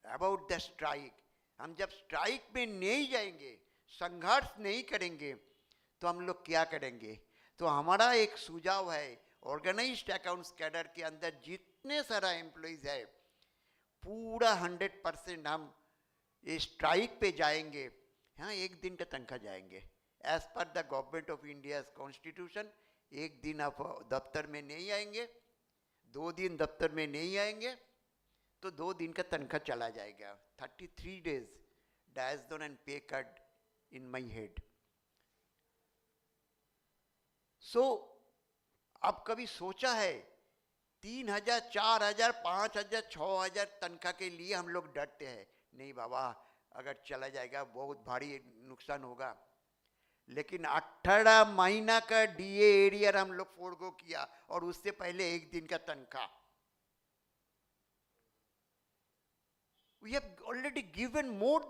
about the strike. हम जब स्ट्राइक में नहीं जाएंगे, संघर्ष नहीं करेंगे, तो हम लोग क्या करेंगे? तो हमारा एक सुझाव है, ऑर्गेनाइज्ड अकाउंट्स कैडर के अंदर जितने सारा एम्प्लॉइज है, पूरा 100% हम ये स्ट्राइक पे जाएंगे। हाँ, एक दिन का तनख्वाह जाएंगे as per the government of India constitution. एक दिन आप दफ्तर में नहीं आएंगे, 2 दिन दफ्तर में नहीं आएंगे, तो 2 दिन का तनख्वाह चला जाएगा। 33 days डायजन एंड पे कट इन माई हेड। सो अब कभी सोचा है 3,000, 4,000, 5,000, 6,000 तनख्वाह के लिए हम लोग डरते हैं? नहीं बाबा, अगर चला जाएगा बहुत भारी नुकसान होगा। लेकिन 18 महीना का डीए एरियर हम लोग फोरगो किया, और उससे पहले एक दिन का तनख्वाह। We have already given more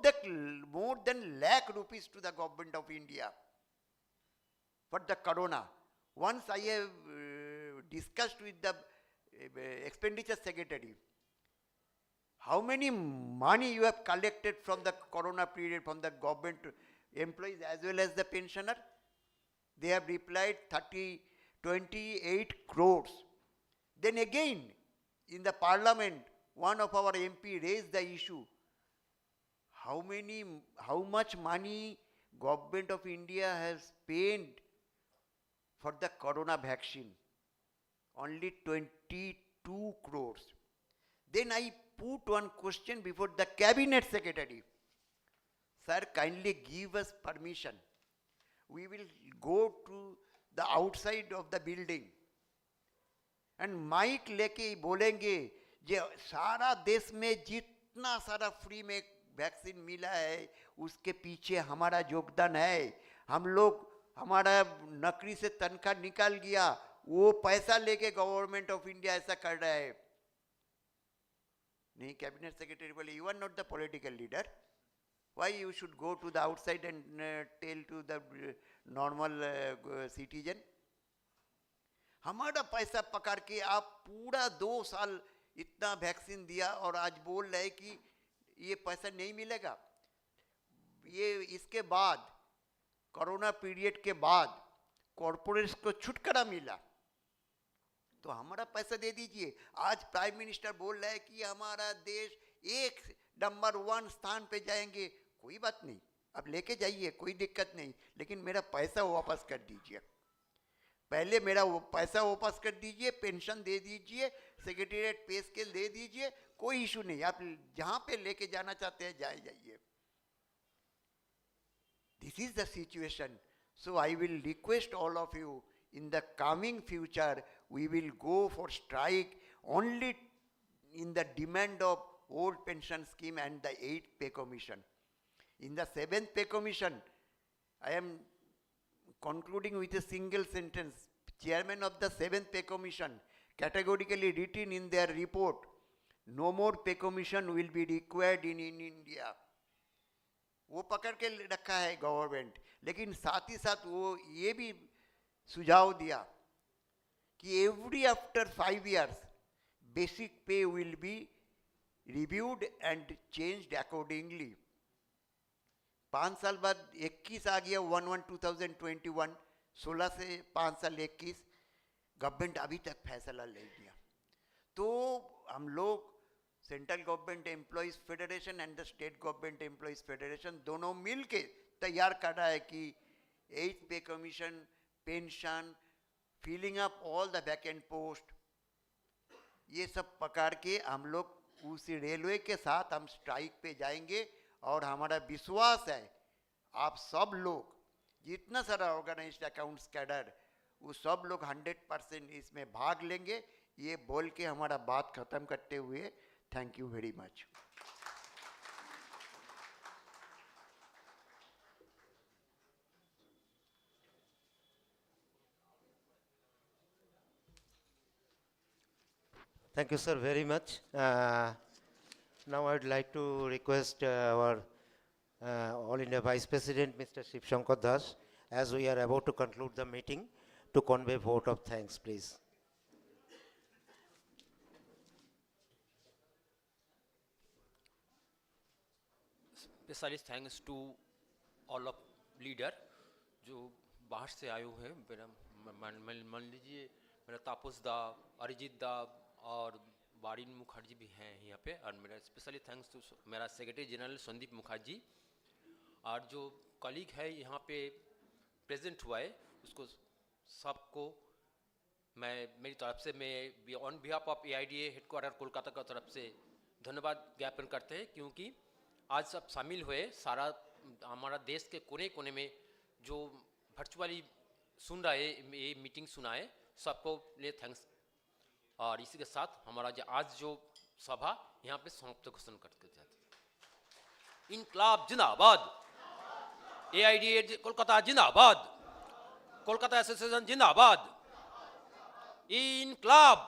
than lakh rupees to the government of India for the corona. Once I have discussed with the expenditure secretary, how many money you have collected from the corona period from the government employees as well as the pensioner? They have replied 28 crores. Then again, in the parliament, one of our MP raised the issue. How much money government of India has spent for the corona vaccine? Only 22 crores. Then I put one question before the cabinet secretary. Sir, kindly give us permission. We will go to the outside of the building and mic लेके बोलेंगे जे सारा देश में जितना सारा free में vaccine मिला है उसके पीछे हमारा योगदान है। हम लोग हमारा नौकरी से तनख्वाह निकाल गया, वो पैसा लेके गवर्नमेंट ऑफ इंडिया ऐसा कर रहा है। नहीं, कैबिनेट सेक्रेटरी बोले you are not the political leader, why you should go to the outside and tell to the normal citizen? हमारा पैसा पकड़ के आप पूरा 2 साल इतना वैक्सीन दिया और आज बोल रहे कि ये पैसा नहीं मिलेगा। ये इसके बाद कोरोना पीरियड के बाद कॉर्पोरेट्स को छुटकारा मिला, तो हमारा पैसा दे दीजिए। आज प्राइम मिनिस्टर बोल रहे हैं कि हमारा देश एक नंबर 1 स्थान पे जाएंगे। कोई बात नहीं, अब लेके जाइए, कोई दिक्कत नहीं, लेकिन मेरा पैसा वापस कर दीजिए। पहले मेरा वो पैसा वापस कर दीजिए, पेंशन दे दीजिए, सेक्रेटेरिएट पे स्केल दे दीजिए, कोई इशू नहीं। आप जहाँ पे लेके जाना चाहते हैं जाइए। This is the situation. So I will request all of you, in the coming future, we will go for strike only in the demand of old pension scheme and the 8th pay commission. In the 7th pay commission, I am concluding with a single sentence. Chairman of the 7th pay commission categorically written in their report, no more pay commission will be required in India. वो पकड़ के रखा है government, लेकिन साथ ही साथ वो ये भी सुझाव दिया कि every after 5 years basic pay will be reviewed and changed accordingly. 5 साल बाद 21 आ गया 1/1/2021, 16 से 5 साल 21, गवर्नमेंट अभी तक फैसला ले लिया। तो हम लोग central government employees federation and the state government employees federation दोनों मिल के तैयार कर रहा है कि 8th pay commission, pension, filling up all the vacant post, ये सब पकड़ के हम लोग उसी रेलवे के साथ हम स्ट्राइक पे जाएंगे। और हमारा विश्वास है आप सब लोग, जितना सारा ऑर्गेनाइज्ड अकाउंट्स कैडर, वो सब लोग 100% इसमें भाग लेंगे। ये बोल के हमारा बात खत्म करते हुए thank you very much. Thank you, sir, very much. Now I would like to request our All India Vice President, Mr. Shiv Shankar Das, as we are about to conclude the meeting, to convey vote of thanks, please. Specially thanks to all of leader जो बाहर से आए हुए हैं। मेरा मान लीजिए मेरा तापस दा, अरिजीत दा और वारिन मुखर्जी भी हैं यहाँ पे। और मेरा स्पेशली थैंक्स टू मेरा सेक्रेटरी जनरल संदीप मुखर्जी, और जो कलीग है यहाँ पे प्रेजेंट हुआ है उसको सबको मैं मेरी तरफ से मैं on behalf of AIDA headquarter Kolkata की तरफ से धन्यवाद ज्ञापन करते हैं, क्योंकि आज सब शामिल हुए। सारा हमारा देश के कोने कोने में जो वर्चुअली सुन रहे ये मीटिंग सुनाए, सबको लिए थैंक्स। और इसी के साथ हमारा जो आज जो सभा यहाँ पे समाप्त घोषणा करते जाते। इनकलाब जिंदाबाद, AIDA कोलकाता जिंदाबाद, कोलकाता एसोसिएशन जिंदाबाद, इनकलाब।